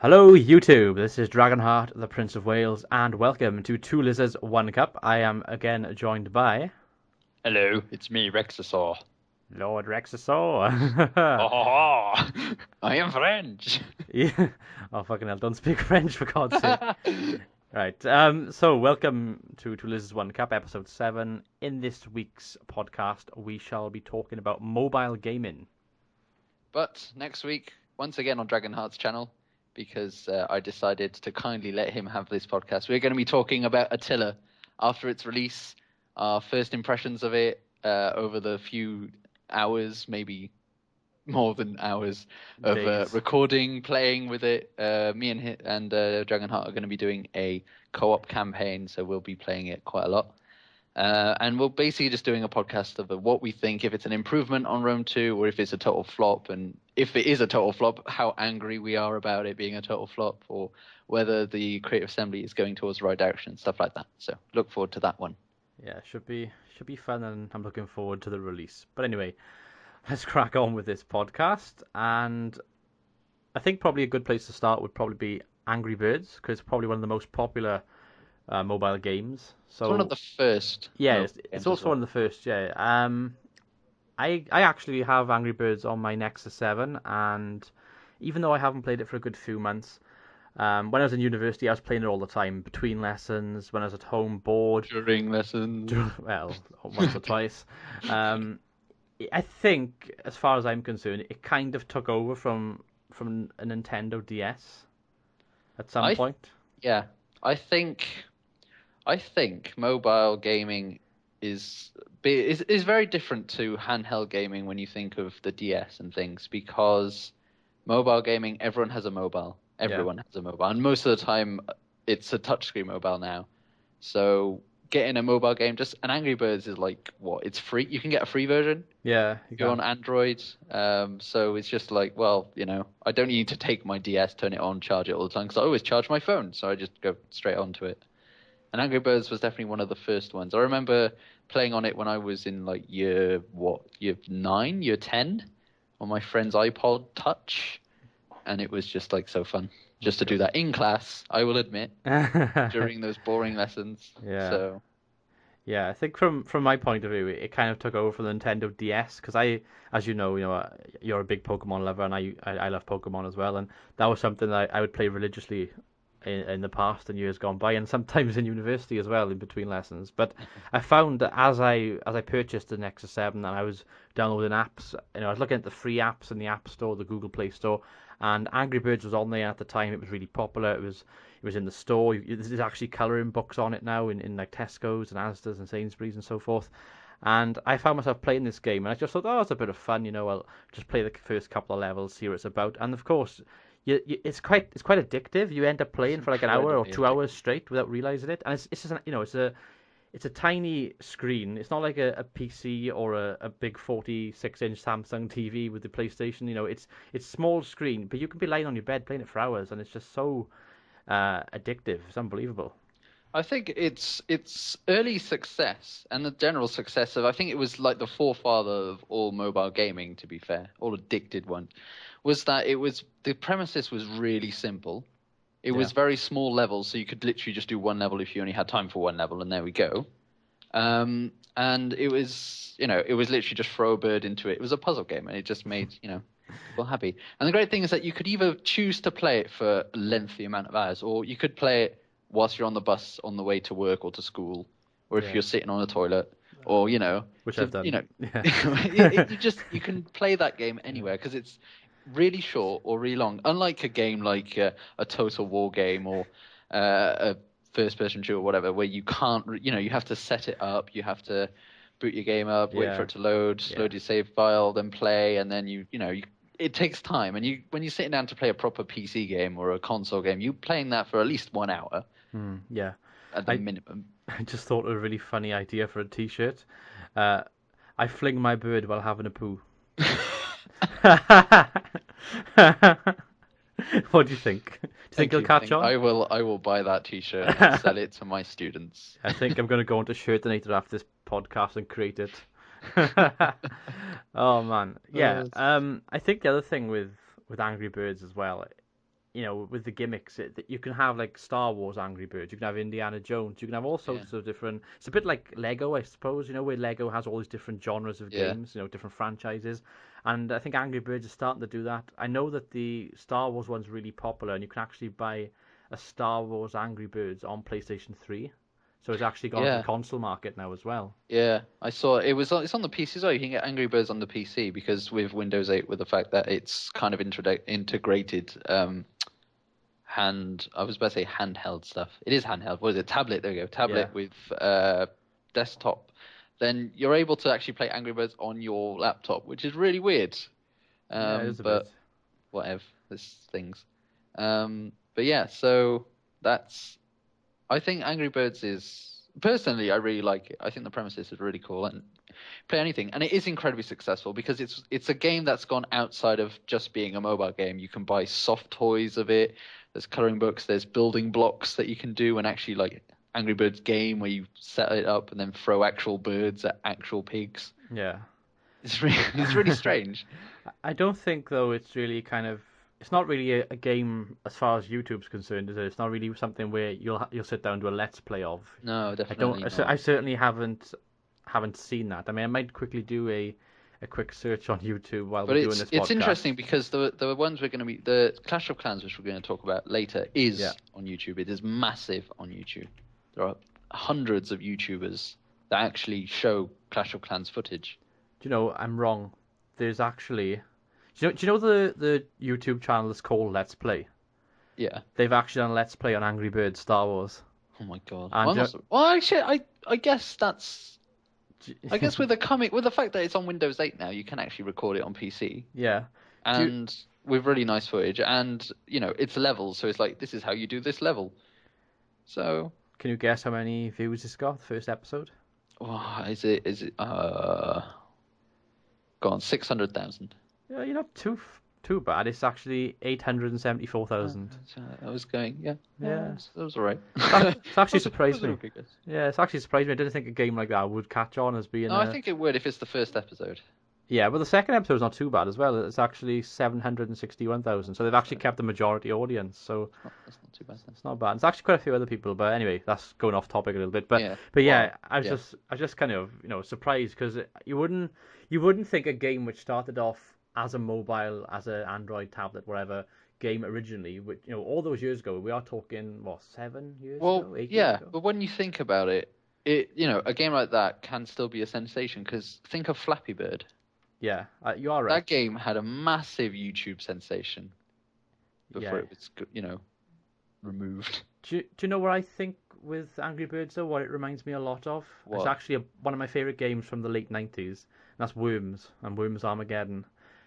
Hello YouTube, this is Dragonheart, the Prince of Wales, and welcome to Two Lizards, One Cup. I am again joined by Hello, it's me, Rexasaur. Lord Rexasaur. Oh, ho, ho. I am French. Yeah. Oh fucking hell, don't speak French for God's sake. Right, so welcome to Two Lizards, One Cup, episode 7. In this week's podcast, we shall be talking about mobile gaming. But next week, once again on Dragonheart's channel, because I decided to kindly let him have this podcast, we're going to be talking about Attila after its release, our first impressions of it over the few hours, maybe more than hours of Days. recording, playing with it. Me and Dragonheart are going to be doing a co-op campaign, so we'll be playing it quite a lot. And we're basically just doing a podcast of what we think, if it's an improvement on Rome 2 or if it's a total flop. And if it is a total flop, how angry we are about it being a total flop, or whether the Creative Assembly is going towards the right direction, stuff like that. So look forward to that one. Yeah, should be fun, and I'm looking forward to the release. But anyway, let's crack on with this podcast. And I think probably a good place to start would probably be Angry Birds, because it's probably one of the most popular mobile games. It's one of So the first yeah, mobile it's games as also one well. of the first. Yeah. I actually have Angry Birds on my Nexus 7, and even though I haven't played it for a good few months, when I was in university, I was playing it all the time between lessons, when I was at home bored. During lessons. Well, once or twice. Um, I think, as far as I'm concerned, it kind of took over from a Nintendo DS at some I point. Yeah, I think I think mobile gaming is very different to handheld gaming when you think of the DS and things, because mobile gaming, everyone has a mobile. Yeah, Everyone has a mobile, and most of the time it's a touchscreen mobile now. So getting a mobile game, just an Angry Birds is like what? It's free. You can get a free version yeah, you if you're can. on Android. So it's just like, well, I don't need to take my DS, turn it on, charge it all the time, because I always charge my phone, so I just go straight onto it. And Angry Birds was definitely one of the first ones. I remember playing on it when I was in like year 9, year 10, on my friend's iPod Touch, and it was just like so fun just to do that in class, I will admit, during those boring lessons. Yeah, So yeah. I think from my point of view, it kind of took over from the Nintendo DS because as you're a big Pokemon lover, and I love Pokemon as well, and that was something that I would play religiously in the past and years gone by, and sometimes in university as well in between lessons. But I found that as I purchased the Nexus 7 and I was downloading apps, I was looking at the free apps in the App Store, the Google Play Store, and Angry Birds was on there at the time. It was really popular. It was in the store. There's actually colouring books on it now in like Tesco's and Asda's and Sainsbury's and so forth. And I found myself playing this game, and I just thought, oh, it's a bit of fun, I'll just play the first couple of levels, see what it's about. And of course, it's quite addictive. You end up it's playing for like an hour or incredibly 2 hours addictive. straight without realizing it. And it's just it's a tiny screen. It's not like a PC or a big 46-inch Samsung TV with the PlayStation. It's small screen, but you can be lying on your bed playing it for hours, and it's just so addictive. It's unbelievable. I think it's early success and the general success of, I think it was like the forefather of all mobile gaming, to be fair, all addicted one, was that the premises was really simple. It Yeah, was very small levels, so you could literally just do one level if you only had time for one level, and there we go. And it was literally just throw a bird into it. It was a puzzle game, and it just made, people happy. And the great thing is that you could either choose to play it for a lengthy amount of hours, or you could play it whilst you're on the bus on the way to work or to school, or if yeah, you're sitting on a toilet, or which I've to done. Yeah, you can play that game anywhere because it's really short or really long. Unlike a game like a Total War game or a first-person shooter or whatever, where you can't, you have to set it up, you have to boot your game up, wait for yeah, it to load, yeah. load your save file, then play, and then it takes time. And when you're sitting down to play a proper PC game or a console game, you're playing that for at least 1 hour Yeah. at the I minimum. I just thought of a really funny idea for a T-shirt. Uh, I fling my bird while having a poo. What do you think? Do you think Thank it'll you. catch on? I will buy that t-shirt and sell it to my students. I think I'm going to go into Shirtonator after this podcast and create it. Oh man, yeah. Uh, I think the other thing with Angry Birds as well, with the gimmicks, that you can have like Star Wars Angry Birds, you can have Indiana Jones, you can have all Yeah. sorts of different. It's a bit like Lego, I suppose. Where Lego has all these different genres of Yeah. games, different franchises, and I think Angry Birds is starting to do that. I know that the Star Wars one's really popular, and you can actually buy a Star Wars Angry Birds on PlayStation 3. So it's actually gone into the Yeah. console market now as well. Yeah, I saw it was it's on the PC as well. You can get Angry Birds on the PC because with Windows 8, with the fact that it's kind of integrated I was about to say handheld stuff. It is handheld. What is it? Tablet. There we go. Yeah, Tablet with desktop. Then you're able to actually play Angry Birds on your laptop, which is really weird. yeah, it is a bit. But whatever. There's things. But yeah, so that's I think Angry Birds is personally I really like it. I think the premises is really cool and play anything, and it is incredibly successful because it's a game that's gone outside of just being a mobile game. You can buy soft toys of it. There's coloring books. There's building blocks that you can do, and actually like Angry Birds game where you set it up and then throw actual birds at actual pigs. Yeah. It's really strange. I don't think though it's really kind of it's not really a game as far as YouTube's concerned, is it? It's not really something where you'll sit down to a let's play of. No, I don't. definitely I not. certainly haven't seen that. I mean, I might quickly do a quick search on YouTube while we're But doing it's this it's podcast. interesting because the ones we're going to be the Clash of Clans, which we're going to talk about later, Yeah. is on YouTube. It is massive on YouTube. There are hundreds of YouTubers that actually show Clash of Clans footage. Do you know I'm wrong? There's actually. Do you know the YouTube channel is called Let's Play? Yeah. They've actually done Let's Play on Angry Birds Star Wars. Oh my God. And Well, do well, actually, I guess that's I you, guess with the fact that it's on Windows 8 now, you can actually record it on PC yeah. Do you, and with really nice footage, and it's levels, so it's like this is how you do this level. So. can you guess how many views it's got? The first episode. Oh, is it gone 600,000. Yeah, you're not too bad. It's actually 874,000. So I was going, yeah, Yeah, that was all right. it's actually That surprised was an me. okay guess. Yeah, it's actually surprised me. I didn't think a game like that would catch on as being No, I a. think it would if it's the first episode. Yeah, but the second episode's not too bad as well. It's actually 761,000. So they've actually So kept the majority audience. So that's not too bad then. it's not bad. It's actually quite a few other people, but anyway, that's going off topic a little bit. But Yeah. but Well, yeah, yeah. I was just kind of surprised because you wouldn't think a game which started off as a mobile, as an Android tablet, whatever game originally, which all those years ago. We are talking what 7 years Well, ago, 8 years yeah, ago. but when you think about it, a game like that can still be a sensation because think of Flappy Bird. Yeah, you are right. That game had a massive YouTube sensation before Yeah. it was, removed. Do you know what I think with Angry Birds though? What it reminds me a lot of? It's What? actually one of my favorite games from the late 90s. And that's Worms and Worms Armageddon.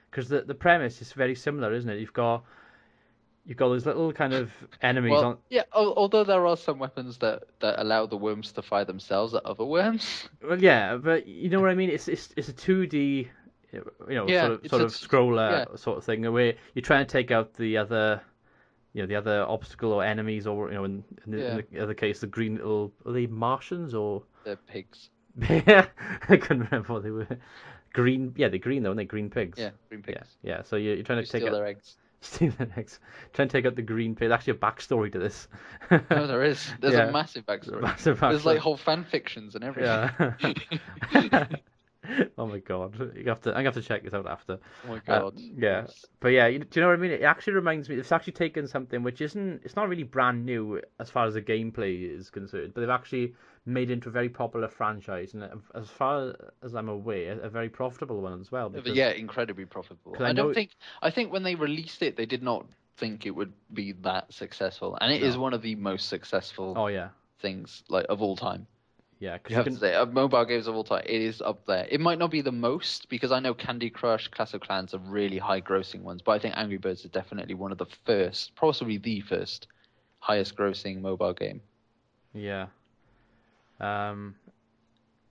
Because the premise is very similar, isn't it? You've got those little kind of enemies Well, on. yeah, although there are some weapons that allow the worms to fire themselves at other worms. Well, yeah, but you know what I mean. It's a 2D, Yeah, sort of yeah, scroller sort of thing where you're trying to take out the other obstacle or enemies, or yeah, in the other case, the green little are they Martians or they're pigs. I couldn't remember what they were. Green, yeah, they're green though, aren't they? Green pigs. Yeah, green Yeah, pigs. yeah. So you're trying You to take steal out their eggs. steal the next, trying to take out the green pig. There's actually a backstory to this. No, there is. There's a Yeah, massive there's a backstory. massive There's like backstory. whole fan fictions and everything. Yeah. Oh my god, I'm gonna have to check this out after. Oh my God. Yeah, Yes. but yeah, do you know what I mean? It actually reminds me. It's actually taken something which isn't. It's not really brand new as far as the gameplay is concerned, but they've actually made it into a very popular franchise, and as far as I'm aware, a very profitable one as well. But Because yeah, incredibly profitable. cause I know. I think when they released it, they did not think it would be that successful, and it is No. one of the most successful Oh yeah, things like of all time. yeah. Because You you have to can. say, mobile games of all time, it is up there. It might not be the most because I know Candy Crush, Clash of Clans are really high grossing ones, but I think Angry Birds is definitely one of the first, possibly the first, highest grossing mobile game. Yeah. Oh,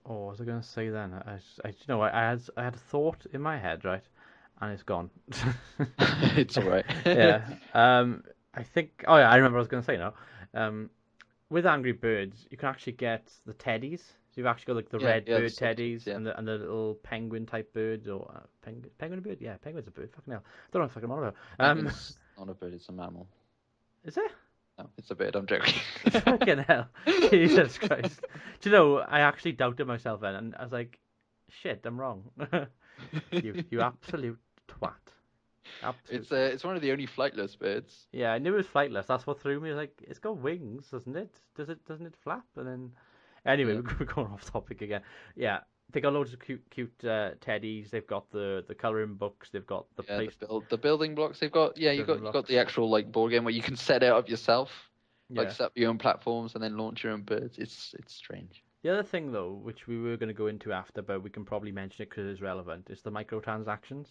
what was I gonna say then? I had a thought in my head, right, and it's gone. It's all right. Yeah. I think. Oh yeah, I remember what I was gonna say now. Um, with Angry Birds, you can actually get the teddies. So you've actually got like the Yeah, red yeah, the bird soft teddies ones, yeah. and the little penguin type bird or penguin a bird? Yeah, penguin's a bird. Fucking hell. I don't know if I can remember. Penguin's not a bird, it's a mammal. Is it? No, it's a bit. I'm joking. Fucking hell. Jesus Christ. Do you know, I actually doubted myself then, and I was like, shit, I'm wrong. You absolute twat. Absolute twat. It's one of the only flightless birds. Yeah, I knew it was flightless. That's what threw me. Like, it's got wings, doesn't it? Doesn't it flap? And then, anyway, Yeah. we're going off topic again. Yeah, they got loads of cute teddies. They've got the coloring books. They've got the Yeah, place the building blocks they've got. Yeah, building you got blocks. the actual like board game where you can set it up yourself, like Yeah. set up your own platforms and then launch your own birds. It's strange. The other thing, though, which we were going to go into after, but we can probably mention it because it's relevant, is the microtransactions.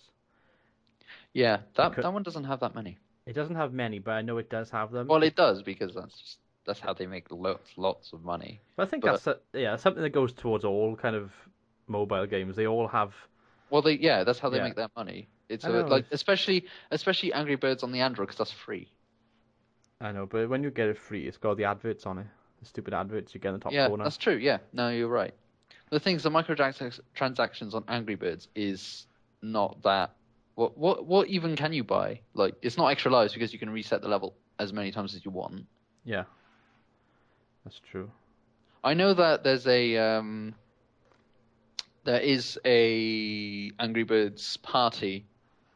Yeah, Because that one doesn't have that many. it doesn't have many, but I know it does have them. Well, it does because that's how they make lots of money. But I think But yeah, something that goes towards all kind of mobile games. They all have. well, that's how they Yeah, make their money. It's I know. like especially Angry Birds on the Android because that's free. I know, but when you get it free, it's got the adverts on it. The stupid adverts you get in the top Yeah, corner. that's true. Yeah, no, you're right. The things the microtransactions on Angry Birds is not that. What even can you buy? Like, it's not extra lives because you can reset the level as many times as you want. Yeah, that's true. I know that there is a Angry Birds party,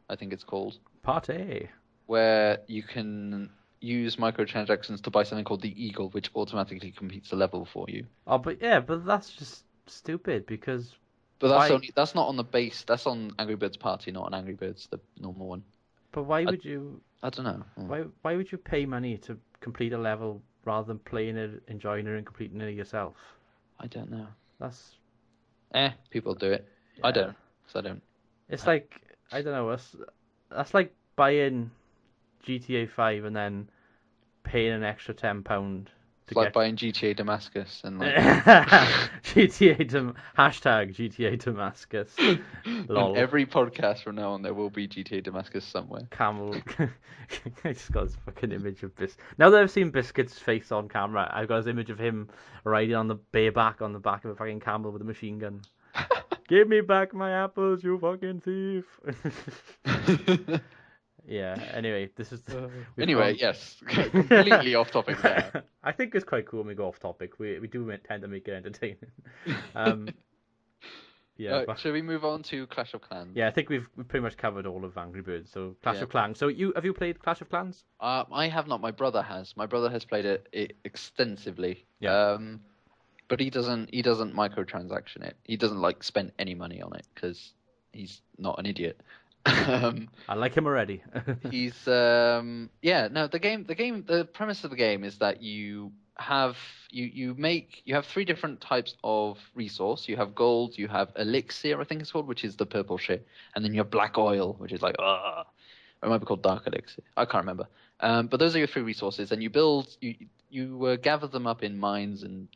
I think it's called, Party. where you can use microtransactions to buy something called the Eagle, which automatically completes the level for you. Oh, but yeah, but that's just stupid because But why? that's not on the base. That's on Angry Birds Party, not on Angry Birds, the normal one. But why I, would you? I don't know. Hmm. Why would you pay money to complete a level rather than playing it, enjoying it, and completing it yourself? I don't know. That's People do it. I yeah. don't. 'Cause I don't. It's like I don't know. That's like buying GTA 5 and then paying an extra £10 It's to like get buying GTA Damascus and like GTA to hashtag GTA Damascus. on Lol. every podcast from now on there will be GTA Damascus somewhere. Camel. I just got this fucking image of Now that I've seen Biscuit's face on camera, I've got this image of him riding on the bareback on the back of a fucking camel with a machine gun. Give me back my apples, you fucking thief. Yeah. Anyway, this is we've Anyway, gone. yes, completely off topic there. I think it's quite cool when we go off topic. We do tend to make it entertaining. Um, yeah, but Shall we move on to Clash of Clans? yeah, I think we've pretty much covered all of Angry Birds. So Clash Yeah. of Clans. So you played Clash of Clans? I have not. My brother has. My brother has played it extensively. Yeah. But he doesn't microtransaction it. He doesn't like spend any money on it because he's not an idiot. I like him already. He's yeah, no, the premise of the game is that you have you have three different types of resource. You have gold, you have elixir, I think it's called, which is the purple shit, and then you have black oil, which is like or it might be called dark elixir. I can't remember. But those are your three resources, and you gather them up in mines and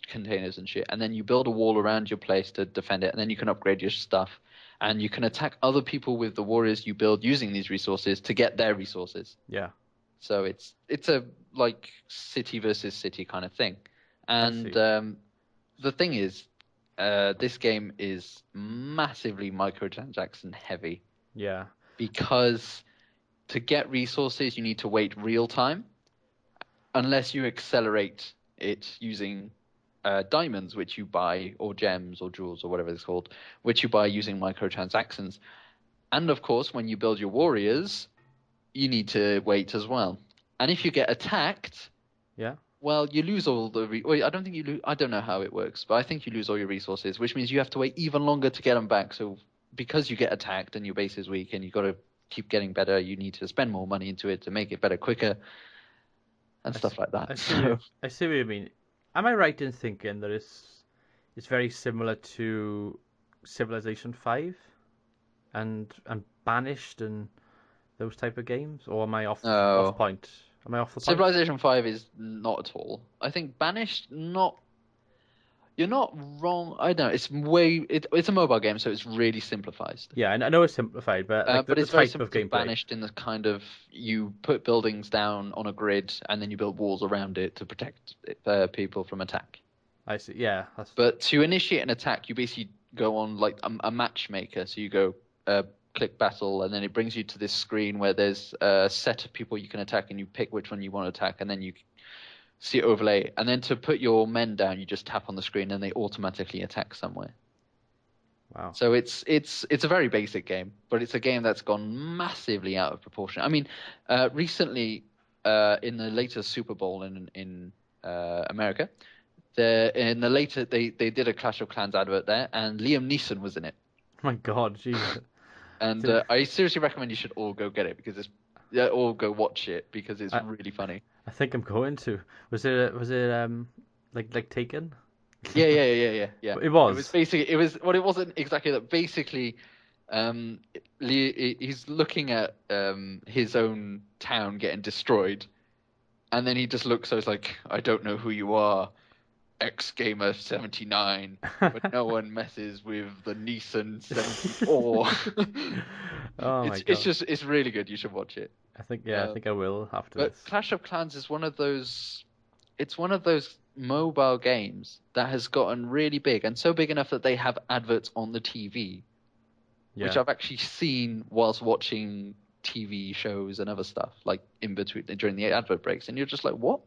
containers and shit, and then you build a wall around your place to defend it, and then you can upgrade your stuff, and you can attack other people with the warriors you build using these resources to get their resources. Yeah. So it's a like city versus city kind of thing, and the thing is, this game is massively microtransaction heavy. Yeah. Because to get resources you need to wait real time, unless you accelerate it using diamonds, which you buy, or gems, or jewels, or whatever it's called, which you buy using microtransactions. And of course, when you build your warriors, you need to wait as well. And if you get attacked, Yeah. well, you lose all the. I don't think you lose. I don't know how it works, but I think you lose all your resources, which means you have to wait even longer to get them back. So because you get attacked and your base is weak, and you got to keep getting better, you need to spend more money into it to make it better quicker, and stuff like that. I see what you mean. Am I right in thinking that it's very similar to Civilization 5 and Banished and those type of games, or am I off point? Am I off the point? Civilization 5 is not at all. I think Banished, not. You're not wrong. I don't know. It's a mobile game, so it's really simplified. Yeah, I know it's simplified, but like But the it's very type similar of to gameplay. Banished in the kind of you put buildings down on a grid and then you build walls around it to protect people from attack. I see. Yeah, But to initiate an attack, you basically go on like a matchmaker. So you go click battle, and then it brings you to this screen where there's a set of people you can attack, and you pick which one you want to attack, and then you see it overlay. And then to put your men down, you just tap on the screen, and they automatically attack somewhere. Wow. So it's a very basic game, but it's a game that's gone massively out of proportion. I mean, recently in the latest Super Bowl in America, they did a Clash of Clans advert there, and Liam Neeson was in it. Oh my God, jeez. And I seriously recommend you should all go get it because all go watch it because it's I really funny. I think I'm going to. Was it like Taken? Yeah. It It was was. basically it wasn't exactly that. Basically, he's looking at his own town getting destroyed, and then he just looks. So it's like, I don't know who you are, X Gamer 79, but no one messes with the Nissan 74. Oh my It's God. just it's really good. You should watch it. I think I will after But this. Clash of Clans is one of those. It's one of those mobile games that has gotten really big and so big enough that they have adverts on the TV, which Yeah. I've actually seen whilst watching TV shows and other stuff, like in between during the advert breaks, and you're just like, what?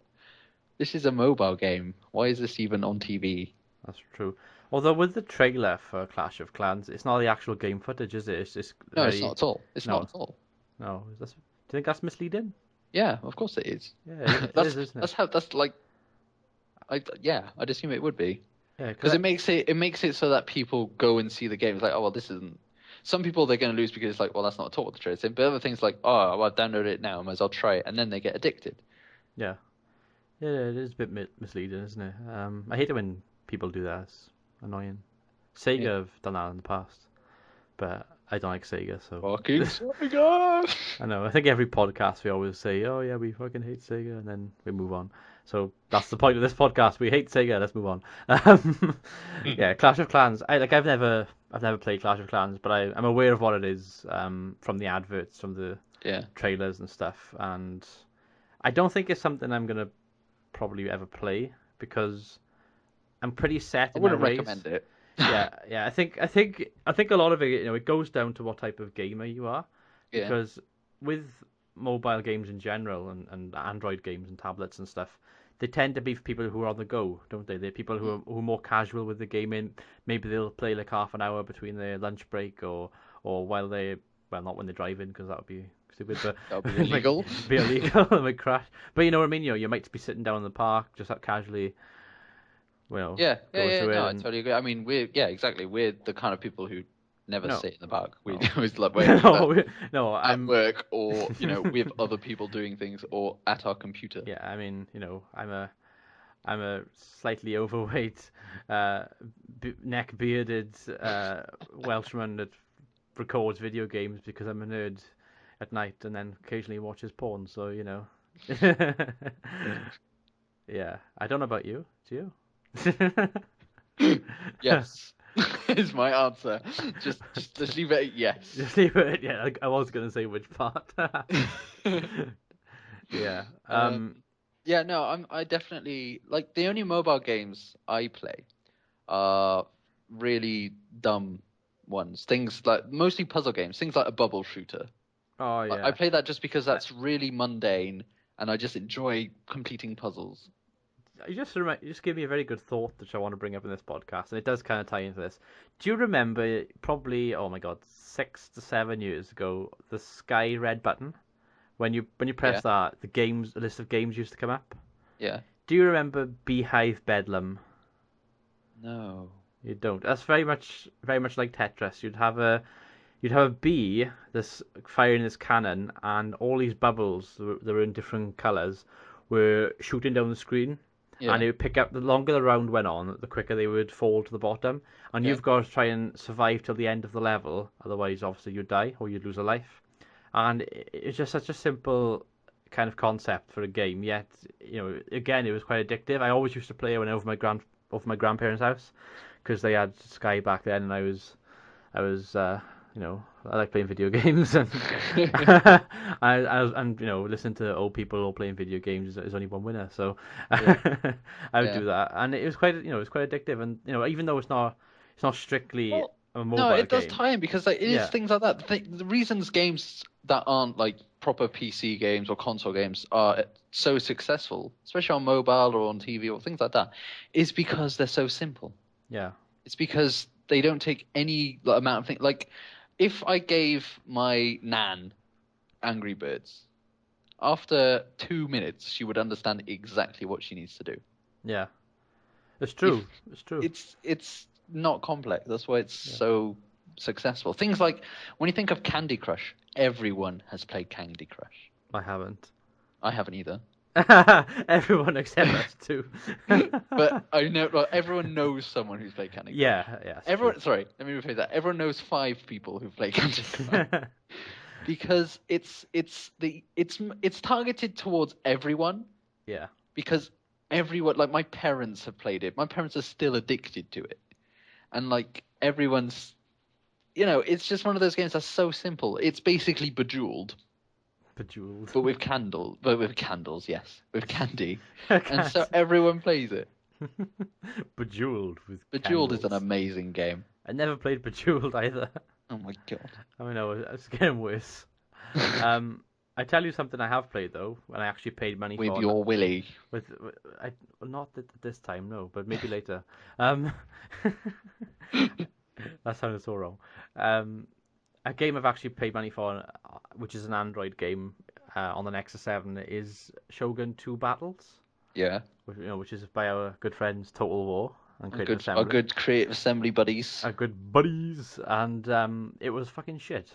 This is a mobile game. Why is this even on TV? That's true. Although with the trailer for Clash of Clans, it's not the actual game footage, is it? It's just No, it's not very at all. It's not no, at all. no. Do you think that's misleading? Yeah, of course it is. Yeah, it is, isn't it? That's like yeah, I'd assume it would be. Yeah, Because because it makes it so that people go and see the game. It's like, oh well, this isn't. Some people they're going to lose because it's like, well, that's not at all what the trailer's saying. But other things like, oh, well, I'll download it now, might as well try it, and then they get addicted. yeah, yeah, it is a bit misleading, isn't it? I hate it when people do that. It's annoying. Yeah. Sega have done that in the past, but I don't like Sega, so Fucking Sega. I know. I think every podcast we always say, "Oh yeah, we fucking hate Sega," and then we move on. So that's the point of this podcast. We hate Sega. Let's move on. Yeah, Clash of Clans. I've never played Clash of Clans, but I'm aware of what it is from the adverts, from the Yeah, trailers and stuff. And I don't think it's something I'm gonna probably ever play because I'm pretty set I in my wouldn't ways. recommend it. Yeah. I think a lot of it, it goes down to what type of gamer you are, Yeah, because with mobile games in general and Android games and tablets and stuff, they tend to be for people who are on the go, don't they? They're people who are more casual with the gaming. Maybe they'll play like half an hour between their lunch break or while they well, not when they're driving because that would be stupid, but that'll be it might illegal. be illegal. It might crash. But you know what I mean. You might be sitting down in the park just casually, going through No, it I and totally agree. I mean, exactly. We're the kind of people who never no, sit in the park. We no. always like we're either No, at I'm work or with other people doing things or at our computer. yeah. I mean, I'm a slightly overweight, uh, neck bearded Welshman that records video games because I'm a nerd at night and then occasionally watches porn. So yeah. I don't know about you. Do you? Yes, is my answer. Just leave it at yes. Just leave it. Yeah, I was gonna say which part. Yeah. Um, yeah, no, I definitely like the only mobile games I play are really dumb ones. Things like mostly puzzle games, things like a bubble shooter. Oh I yeah. play that just because that's really mundane and I just enjoy completing puzzles. You just gave me a very good thought that I want to bring up in this podcast, and it does kind of tie into this. Do you remember probably, oh my God, 6 to 7 years ago, the Sky red button? When you press Yeah, that, the list of games used to come up. yeah. Do you remember Beehive Bedlam? No. You don't. That's very much like Tetris. You'd have a bee this firing this cannon, and all these bubbles that were in different colours were shooting down the screen, and Yeah, it would pick up. The longer the round went on, the quicker they would fall to the bottom, and yeah. you've got to try and survive till the end of the level. Otherwise, obviously, you'd die or you'd lose a life. And it's just such a simple kind of concept for a game. Yet, again, it was quite addictive. I always used to play it when over my grandparents' house because they had Sky back then, and I like playing video games, and listen to old people all playing video games is only one winner. So Yeah, I would yeah. do that, and it was quite addictive, and even though it's not strictly Well, a No, mobile it does game. tie in because like, it is Yeah, things like that. The reasons games that aren't like proper PC games or console games are so successful, especially on mobile or on TV or things like that, is because they're so simple. yeah, It's because they don't take any like, amount of things. Like, if I gave my nan Angry Birds, after 2 minutes, she would understand exactly what she needs to do. yeah. It's If true. It's true. it's not complex, that's why it's Yeah, so successful. Things like when you think of Candy Crush, everyone has played Candy Crush. I haven't. I haven't either. Everyone except us too. But I know like, everyone knows someone who's played Candy Crush. Yeah, yeah, it's true. Everyone, sorry, let me rephrase that. Everyone knows 5 people who've played Candy Crush. Because it's targeted towards everyone Yeah, because everyone like my parents have played it. My parents are still addicted to it. And like everyone's it's just one of those games that's so simple. It's basically Bejeweled, bejeweled. but with candles, yes, with candy. I And so can't. everyone plays it. Bejeweled with Bejeweled is an candles. amazing game. I never played Bejeweled either. Oh my god. I know it's getting worse. Um, I tell you something I have played though, when I actually paid money With for. your Willy. I not this time, no, but maybe later. Um, that sounded so wrong. Um, a game I've actually paid money for, which is an Android game on the Nexus 7, is Shogun 2 Battles, Yeah. which is by our good friends Total War and Our Creative good our Assembly. good creative assembly buddies. Our good buddies, and it was fucking shit.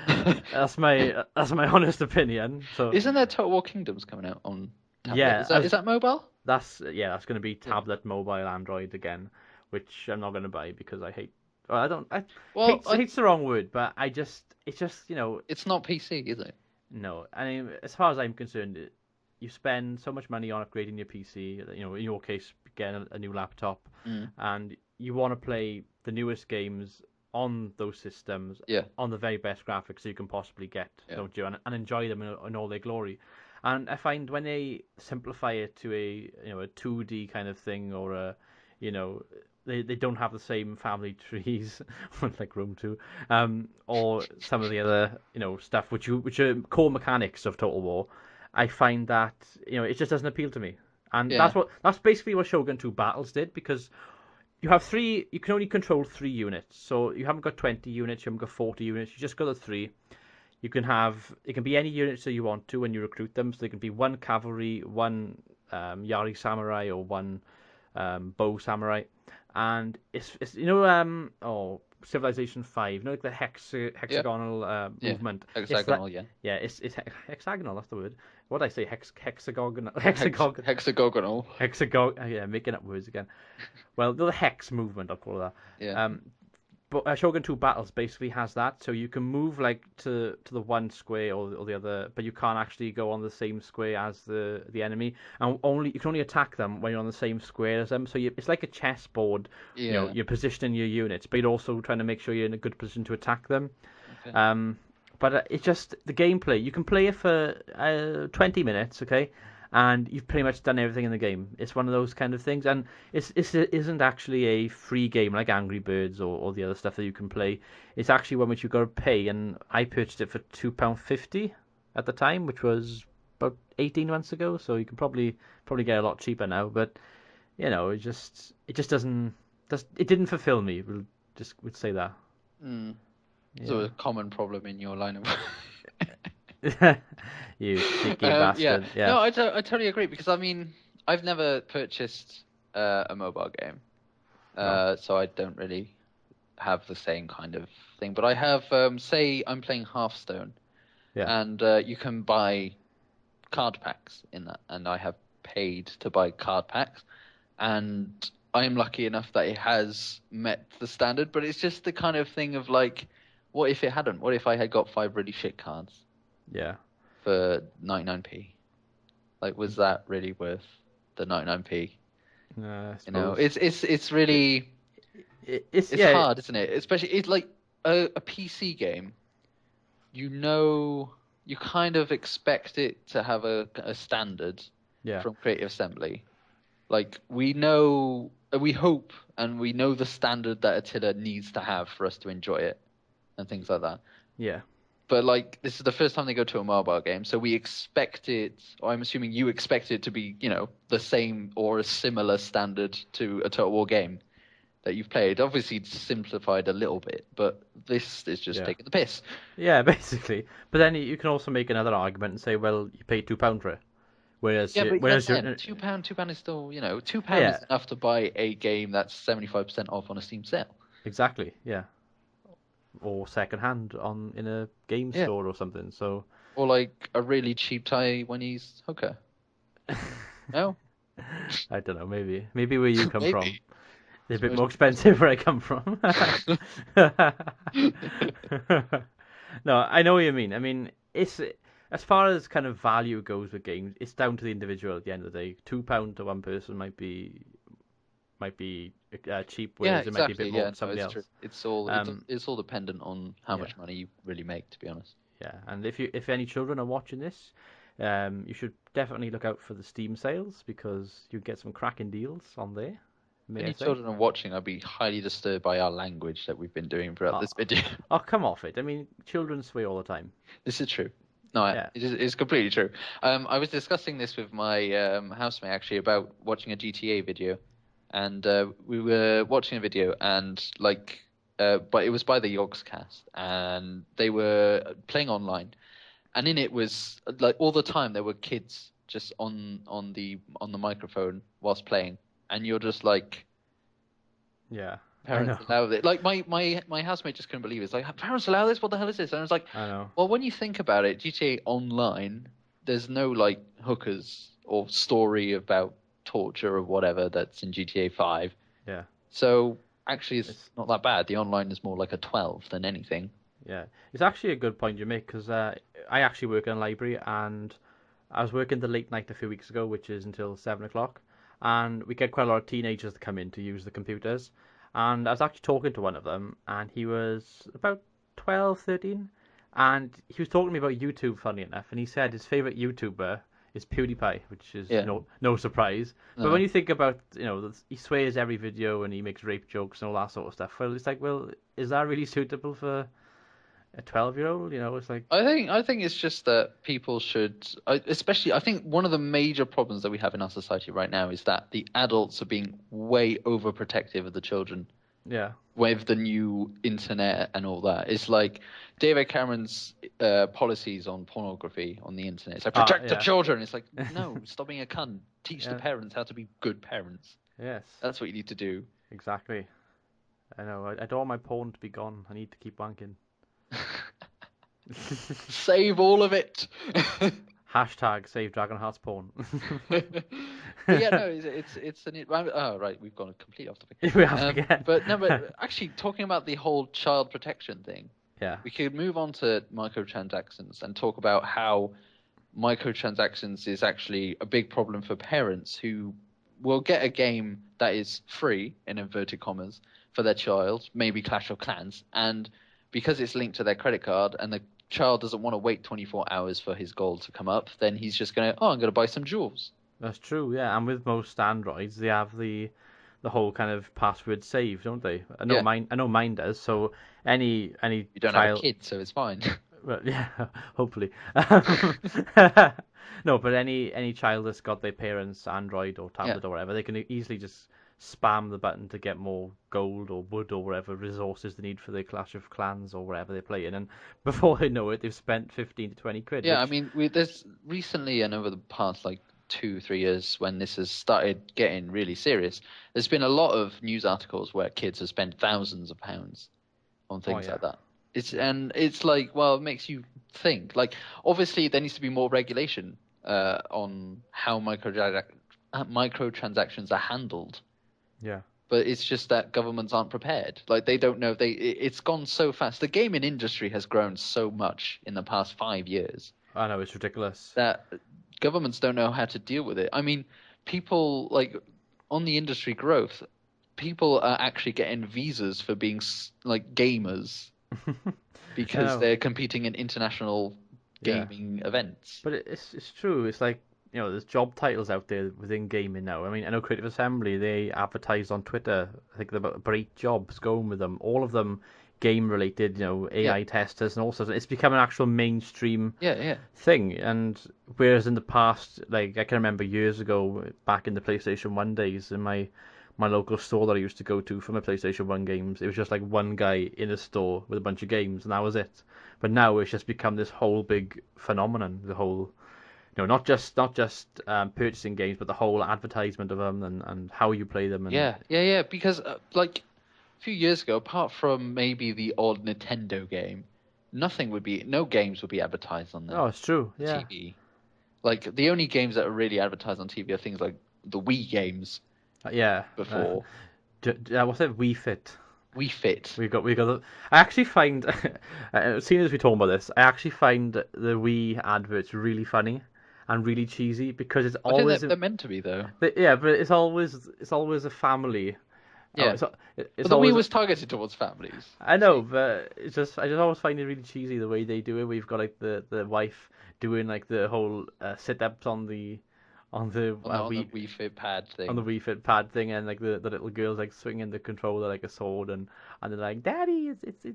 That's my honest opinion. So Isn't there Total War Kingdoms coming out on tablet? yeah, Is that mobile? that's going to be Yeah. tablet, mobile, Android again, which I'm not going to buy because I hate. Well, I don't. I Well, hate's the wrong word, but it's just it's not PC, is it? no. I mean, as far as I'm concerned, you spend so much money on upgrading your PC. In your case, getting a new laptop, Mm. and you want to play the newest games on those systems Yeah. on the very best graphics you can possibly get, Yeah. don't you? And enjoy them in all their glory. And I find when they simplify it to a 2D kind of thing, or you know they don't have the same family trees like Rome 2, or some of the other stuff which are core mechanics of Total War. I find that it just doesn't appeal to me, and Yeah. that's basically what Shogun 2 Battles did, because you can only control 3 units, so you haven't got 20 units, you haven't got 40 units, you just got the three. You can have it can be any units that you want to when you recruit them. So they can be one cavalry, one Yari samurai, or one bow samurai. And it's Civilization 5, like the Yeah. hexagonal Yeah. movement. It's that Hexagonal, yeah. yeah, it's hexagonal. That's the word. What did I say? Hexagonal, hexagon, Hexagonal. hexagon. Yeah, making up words again. Well, the hex movement, I'll call it that. Yeah. But Shogun 2 Battles basically has that, so you can move like to the one square or the other, but you can't actually go on the same square as the enemy, and you can only attack them when you're on the same square as them. So it's like a chessboard. Yeah. You're positioning your units, but you're also trying to make sure you're in a good position to attack them. Okay. But it's just the gameplay. You can play it for 20 minutes, okay, and you've pretty much done everything in the game. It's one of those kind of things, and it isn't actually a free game like Angry Birds or the other stuff that you can play. It's actually one which you've got to pay, and I purchased it for £2.50 at the time, which was about 18 months ago. So you can probably get a lot cheaper now, but it just it didn't fulfill me. Would say that. Mm. It's Yeah. a common problem in your line of. You sneaky Yeah. bastard. Yeah. No, I totally agree because I mean I've never purchased a mobile game, No. so I don't really have the same kind of thing. But I have, say, I'm playing Hearthstone, Yeah. and you can buy card packs in that, and I have paid to buy card packs, and I am lucky enough that it has met the standard. But it's just the kind of thing of like, what if it hadn't? What if I had got 5 really shit cards Yeah. for 99p? Like, was that really worth the 99p? I You know, suppose. it's really It's it's yeah. hard, isn't it? Especially it's like a PC game. You kind of expect it to have a standard Yeah. from Creative Assembly. Like we know, we hope, and we know the standard that Attila needs to have for us to enjoy it, and things like that. Yeah. But like this is the first time they go to a mobile game, so we expect it, or I'm assuming you expect it to be, the same or a similar standard to a Total War game that you've played. Obviously, it's simplified a little bit, but this is just Yeah. taking the piss. Yeah, basically. But then you can also make another argument and say, well, you paid £2 for it, Yeah, but even whereas you, then, £2 is still, £2 yeah, is enough to buy a game that's 75% off on a Steam sale. exactly, yeah, or second hand in a game Yeah, store or something. So or like a really cheap Taiwanese hooker. No, I don't know, maybe where you come from, maybe it's a it's bit most more expensive where I come from. No, I know what you mean. I mean, it's as far as kind of value goes with games, it's down to the individual at the end of the day. £2 to one person might be cheap, Yeah, whereas it might be a exactly. bit more Yeah, to no, somebody it's true. else. It's all Um, it's all dependent on how yeah, much money you really make, to be honest. yeah. And if any children are watching this, you should definitely look out for the Steam sales because you get some cracking deals on there. If May I any say? children are watching, I'd be highly disturbed by our language that we've been doing throughout Oh, this video. oh, come off it. I mean, children swear all the time. This is true. No, Yeah. it's completely true. I was discussing this with my housemate actually about watching a GTA video, and we were watching a video and but it was by the Yogscast, and they were playing online, and in it was like all the time there were kids just on the microphone whilst playing, and you're just like, Yeah. I parents know. allow it. Like my housemate just couldn't believe it. It's like, parents allow this? What the hell is this? And I was like, I know. well, when you think about it, GTA Online, there's no like hookers or story about torture or whatever that's in GTA 5. Yeah. So actually, it's It's not that bad. The online is more like a 12 than anything. yeah. It's actually a good point you make because I actually work in a library and I was working the late night a few weeks ago, which is until 7 o'clock, and we get quite a lot of teenagers to come in to use the computers. And I was actually talking to one of them, and he was about 12, 13, and he was talking to me about YouTube, funny enough, and he said his favorite YouTuber is PewDiePie, which is Yeah. no surprise. But when No. you think about, he swears every video and he makes rape jokes and all that sort of stuff, well, it's like, well, is that really suitable for a 12-year-old? It's like, I think it's just that people should, especially, I think one of the major problems that we have in our society right now is that the adults are being way overprotective of the children yeah. with the new internet and all that. It's like David Cameron's policies on pornography on the internet. It's like protect the Yeah. children. It's like, no, stop being a cunt. Teach the Yeah. parents how to be good parents. Yes. That's what you need to do. Exactly. I know. I don't want my porn to be gone. I need to keep wanking. Save all of it. Hashtag save Dragonheart's porn. But yeah, no, it's an oh right, we've gone completely off topic. We have again. But no, but actually talking about the whole child protection thing, Yeah. we could move on to microtransactions and talk about how microtransactions is actually a big problem for parents who will get a game that is free in inverted commas for their child, maybe Clash of Clans, and because it's linked to their credit card and the child doesn't want to wait 24 hours for his gold to come up, then he's just going to, oh, I'm going to buy some jewels. That's true. Yeah, and with most Androids, they have the whole kind of password save, don't they? I know Yeah, mine. I know mine does. So any you don't have a child. kid, so it's fine. Well, yeah, hopefully. No, but any child that's got their parents' Android or Yeah. tablet or whatever, they can easily just spam the button to get more gold or wood or whatever resources they need for their Clash of Clans or whatever they're playing, and before they know it, they've spent 15 to 20 quid, Yeah, I which, mean, there's recently and over the past like 2, 3 years when this has started getting really serious, there's been a lot of news articles where kids have spent thousands of pounds on oh things yeah, like that. It's yeah, and it's like, well, it makes you think. Like, obviously, there needs to be more regulation on how microtransactions are handled. yeah. But it's just that governments aren't prepared. Like, they don't know. It's gone so fast. The gaming industry has grown so much in the past 5 years I know it's ridiculous. that governments don't know how to deal with it. I mean, people like on the industry growth, people are actually getting visas for being like gamers I because know, they're competing in international yeah. gaming events. But it's true. It's like there's job titles out there within gaming now. I mean, I know Creative Assembly, they advertised on Twitter, I think about 8 jobs going with them, all of them game related, Yeah, AI testers and all sorts. It's become an actual mainstream yeah, yeah, thing. And whereas in the past, like I can remember years ago, back in the PlayStation 1 days, in my local store that I used to go to for my PlayStation 1 games, it was just like one guy in a store with a bunch of games, and that was it. But now it's just become this whole big phenomenon. The whole, not just purchasing games, but the whole advertisement of them and how you play them. And yeah. Because like a few years ago, apart from maybe the odd Nintendo game, no games would be advertised on oh, it's true. the Yeah, TV. Like the only games that are really advertised on TV are things like the Wii games yeah. before What's it? Wii Fit. Wii Fit. We got. I actually find, seeing as we talk about this, I actually find the Wii adverts really funny and really cheesy because it's I think always, they're meant to be though. yeah, but it's always a family. Oh, Yeah, but it's the Wii always. was targeted towards families. I know, but I just always find it really cheesy the way they do it. We've got like the wife doing like the whole sit ups on the On the Wii Wii Fit pad on the thing. Wii Fit pad thing, and like the little girls like swinging the controller like a sword, and they're like, "Daddy, it's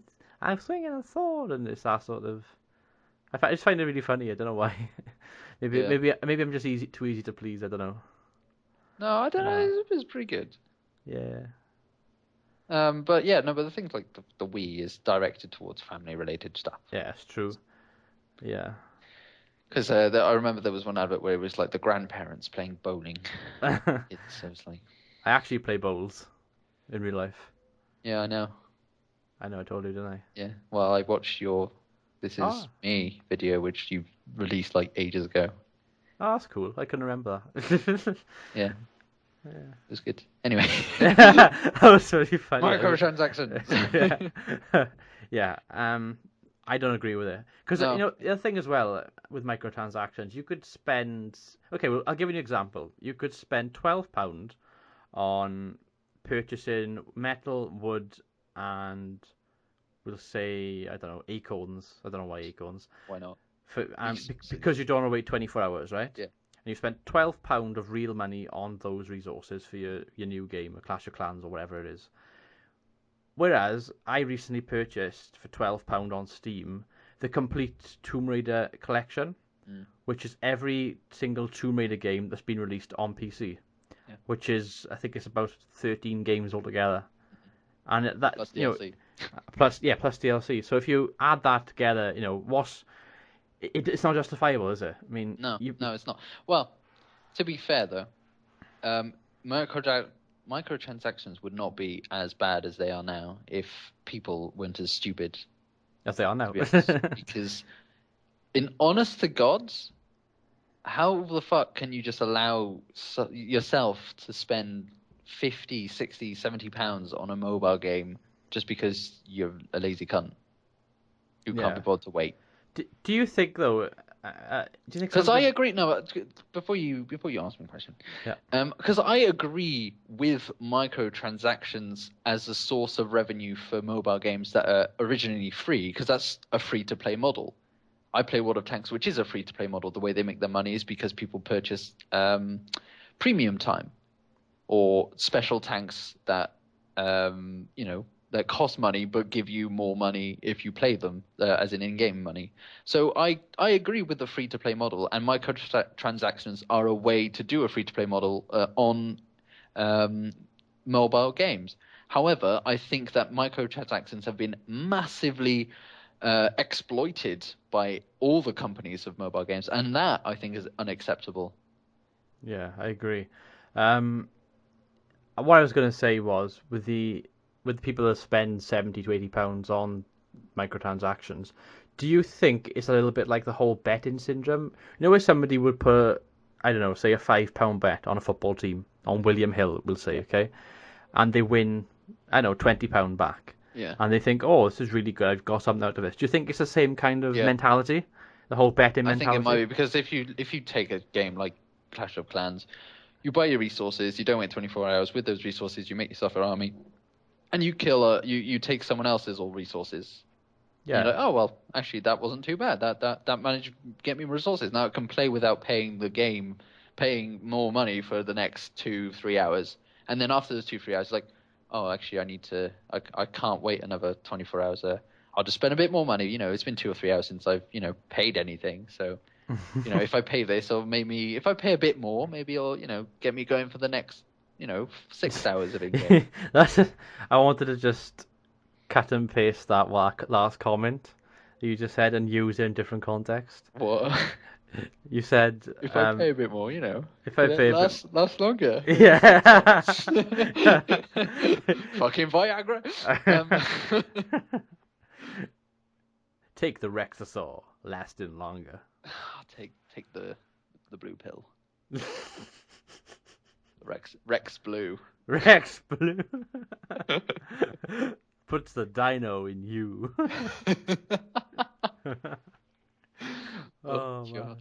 I'm swinging a sword," and it's that sort of. I just find it really funny. I don't know why. maybe Yeah. maybe maybe I'm just too easy to please. I don't know. No, I don't know. Uh, It was pretty good. yeah, But yeah, no, but the things like the Wii is directed towards family-related stuff. yeah, it's true. Yeah. Because I remember there was one advert where it was like the grandparents playing bowling. I So it's like, actually play bowls in real life. yeah, I know. I know I told you, didn't I? Yeah. Well, I watched your "This Is Ah, Me" video, which you released like ages ago. oh, that's cool. I couldn't remember that. Yeah, it yeah. was good. Anyway, That was really funny. microtransactions. Yeah. Yeah. I don't agree with it because No. the other thing as well with microtransactions, you could spend. Okay, well, I'll give you an example. You could spend £12 on purchasing metal, wood, and we'll say I don't know acorns. I don't know why acorns. Why not? Because you don't want to wait 24 hours, right? Yeah. And you spent £12 of real money on those resources for your new game, a Clash of Clans or whatever it is. Whereas I recently purchased for £12 on Steam the complete Tomb Raider collection, Mm. which is every single Tomb Raider game that's been released on PC, Yeah. which is I think it's about 13 games altogether, and that Plus DLC. plus DLC. So if you add that together, it's not justifiable, is it? I mean, No, you no, it's not. Well, to be fair though, um, microtransactions would not be as bad as they are now if people weren't as stupid, as they are to now. be honest. Because in honest to gods, how the fuck can you just allow yourself to spend 50, 60, 70 pounds on a mobile game just because you're a lazy cunt who can't be Yeah. bothered to wait? Do you think though? Do you think Because I something? agree. No, before you ask me a question, Yeah. because I agree with microtransactions as a source of revenue for mobile games that are originally free, because that's a free-to-play model. I play World of Tanks, which is a free-to-play model. The way they make their money is because people purchase premium time or special tanks that that cost money but give you more money if you play them, as in-game money. So I agree with the free-to-play model, and microtransactions are a way to do a free-to-play model on mobile games. However, I think that microtransactions have been massively exploited by all the companies of mobile games, and that I think is unacceptable. Yeah, I agree. Um, what I was going to say was with the people that spend £70 to £80 on microtransactions, do you think it's a little bit like the whole betting syndrome? Where somebody would put, I don't know, say a £5 bet on a football team on William Hill, we'll say, Yeah. okay, and they win, I don't know, £20 back, Yeah. and they think, oh, this is really good, I've got something out of this. Do you think it's the same kind of Yeah. mentality, the whole betting I think it might mentality? be because if you take a game like Clash of Clans, you buy your resources, you don't wait 24 hours. With those resources, you make yourself an army, and you kill you take someone else's all resources. And you're Yeah, like, oh well, actually that wasn't too bad. That managed to get me resources. Now I can play without paying the game paying more money for the next 2-3 hours, and then after those 2-3 hours, like, oh, actually, I can't wait another 24 hours. I'll just spend a bit more money. It's been 2 or 3 hours since I've paid anything. So if I pay this, or maybe if I pay a bit more, maybe it'll get me going for the next 6 hours of in game. That's I wanted to just cut and paste that last comment that you just said and use it in different context. What? You said, If I pay a bit more, if I could it pay a bit, last longer? yeah. Fucking Viagra. Take the Rexasaur, lasting longer. Take the blue pill. Rex Blue. Rex Blue puts the dino in you. Oh, Oh God. man.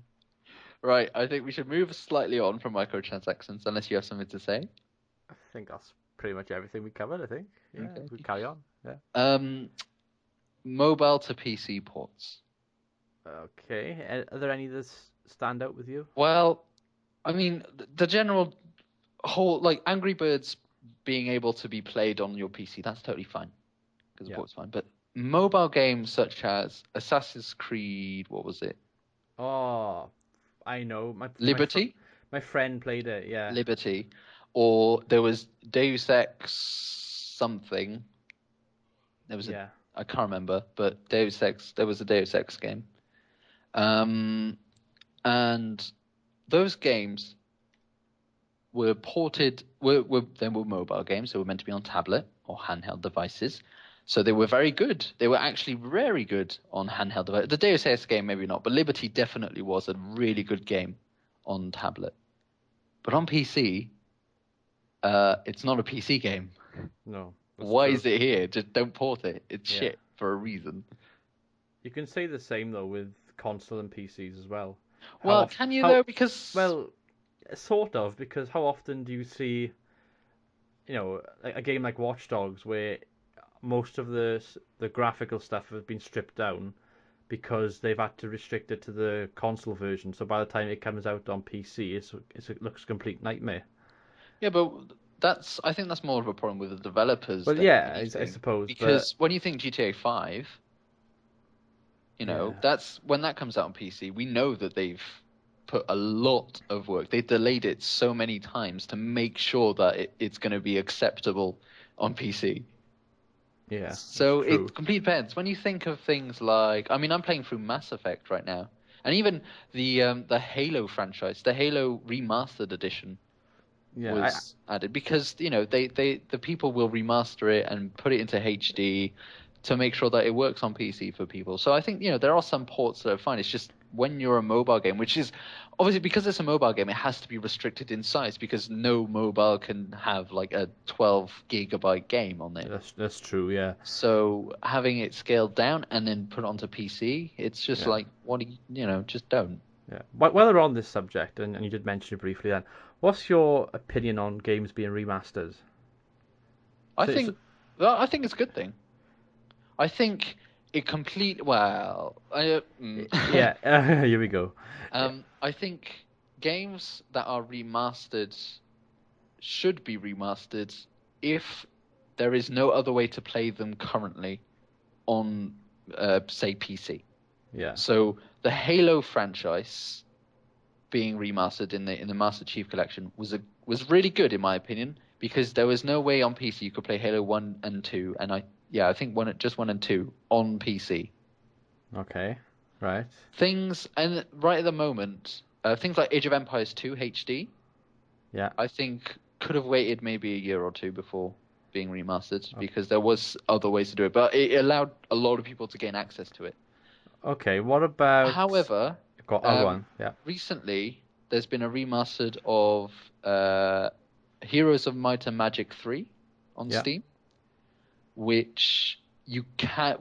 Right, I think we should move slightly on from microtransactions, unless you have something to say. I think that's pretty much everything we covered, I think. Yeah, Okay. we carry on. Yeah. Mobile to PC ports. Okay. Are there any that stand out with you? Well, I mean, the general whole, like, Angry Birds being able to be played on your PC, that's totally fine, because the Yeah. port's fine. But mobile games such as Assassin's Creed, what was it? Oh, I know. Liberty? My friend played it. Yeah. Liberty. Or there was Deus Ex something. There was Yeah. I can't remember, but there was a Deus Ex game. And those games were ported, they were mobile games. They were meant to be on tablet or handheld devices. So they were very good. They were actually very good on handheld devices. The Deus Ex game, maybe not, but Liberty definitely was a really good game on tablet. But on PC, it's not a PC game. No. Why True. is it here? Just don't port it. It's Yeah. shit for a reason. You can say the same though with console and PCs as well. Well, can you though? Because well, sort of, because how often do you see, a game like Watch Dogs where most of the graphical stuff has been stripped down because they've had to restrict it to the console version. So by the time it comes out on PC, it looks a complete nightmare. yeah, but I think that's more of a problem with the developers Well, than yeah, I anything. suppose, Because when you think GTA 5, Yeah. that's when that comes out on PC, we know that they've put a lot of work. They delayed it so many times to make sure that it's going to be acceptable on PC. Yeah, So it's true. it completely depends. When you think of things like, I mean, I'm playing through Mass Effect right now, and even the Halo franchise, the Halo Remastered Edition Yeah, was added because the people will remaster it and put it into HD to make sure that it works on PC for people. So I think there are some ports that are fine. It's just when you're a mobile game, which is obviously because it's a mobile game, it has to be restricted in size because no mobile can have like a 12 gigabyte game on it. that's true. Yeah. So having it scaled down and then put onto PC, it's just Yeah. like what do just don't. Yeah. While we're on this subject, and you did mention it briefly then, what's your opinion on games being remastered? I So it's, think I think it's a good thing. I think it yeah, here we go. I think games that are remastered should be remastered if there is no other way to play them currently on, say, PC. Yeah. So the Halo franchise being remastered in the Master Chief Collection was really good in my opinion because there was no way on PC you could play Halo 1 and 2, and I think just 1 and 2 on PC. Okay. Right. And right at the moment, things like Age of Empires 2 HD, Yeah. I think could have waited maybe a year or two before being remastered because there was other ways to do it, but it allowed a lot of people to gain access to it. Okay. What about? However, Go on. Yeah. recently there's been a remastered of Heroes of Might and Magic 3 on Yeah. Steam, which you can.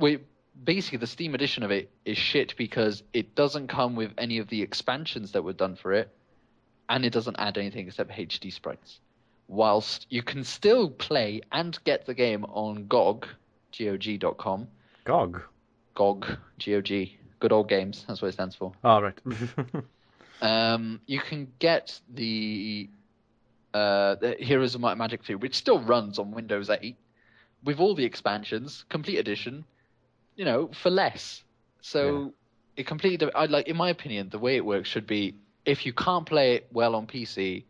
Basically, the Steam edition of it is shit because it doesn't come with any of the expansions that were done for it, and it doesn't add anything except HD sprites. Whilst you can still play and get the game on GOG, GOG.com. GOG. GOG, GOG, Good Old Games, that's what it stands for. Oh, right. You can get the Heroes of Might and Magic 2, which still runs on Windows 8 with all the expansions, complete edition, for less. Yeah. So it completely, I like, in my opinion, the way it works should be if you can't play it well on PC,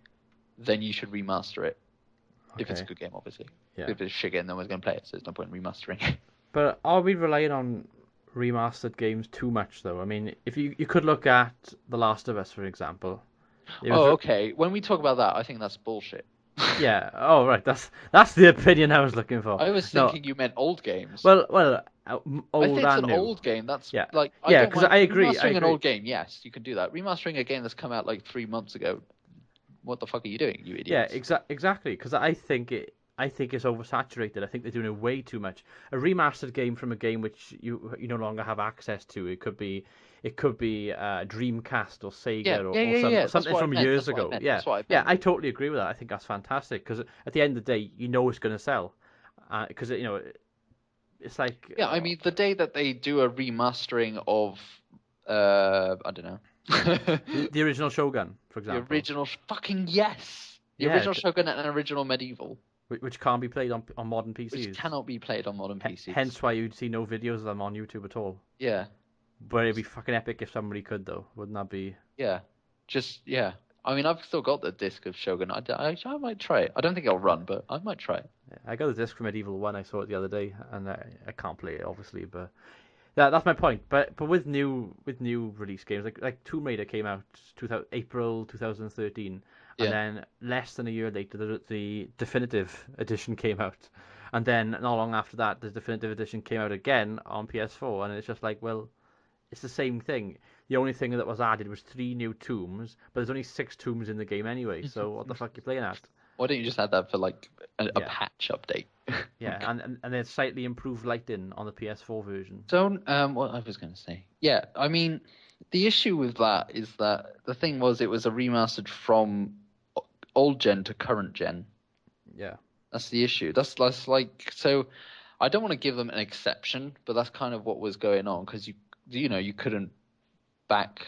then you should remaster it. If it's a Okay. good game, obviously. Yeah. If it's a shit game, no one's going to play it, so there's no point in remastering it. But are we relying on remastered games too much though? I mean, if you could look at The Last of Us for example. It was Oh, okay. When we talk about that, I think that's bullshit. yeah. Oh right, that's the opinion I was looking for. I was No. thinking you meant old games. I Old think it's an and new. old game. That's Yeah. like I Yeah, don't because mind I agree. I remastering an agree. old game. Yes, you can do that. Remastering a game that's come out like 3 months ago. What the fuck are you doing, you Yeah, idiots? exactly. Because I think it's oversaturated. I think they're doing it way too much. A remastered game from a game which you no longer have access to. It could be Dreamcast or Yeah, Sega yeah, or yeah, yeah. That's something what I from meant. years That's what I ago. meant. Yeah, That's what I yeah. meant. I totally agree with that. I think that's fantastic because at the end of the day, you know it's going to sell. Because it's like Yeah, I mean the day that they do a remastering of I don't know. the original Shogun, for The example. original fucking yes. The Yeah, original Shogun and an original Medieval, which can't be played on modern which PCs. cannot be played on modern PCs. Hence why you'd see no videos of them on YouTube at all. Yeah. But it'd be fucking epic if somebody could, though. Wouldn't that be? Yeah. Just yeah. I mean, I've still got the disc of Shogun. I might try it. I don't think it'll run, but I might try it. I got the disc from Medieval One. I saw it the other day, and I can't play it obviously, but that's my point. But with new release games like Tomb Raider came out 2000, April 2013, and Yeah. then less than a year later the definitive edition came out, and then not long after that the definitive edition came out again on PS4, and it's just like, well, it's the same thing. The only thing that was added was three new tombs, but there's only six tombs in the game anyway. So what the fuck are you playing at? Why don't you just add that for like a Yeah, patch update? yeah, and then slightly improved lighting on the PS4 version. Don't what I was going to say. Yeah, I mean, the issue with that is that the thing was it was a remastered from old gen to current gen. Yeah, That's the issue. That's like so. I don't want to give them an exception, but that's kind of what was going on because you couldn't back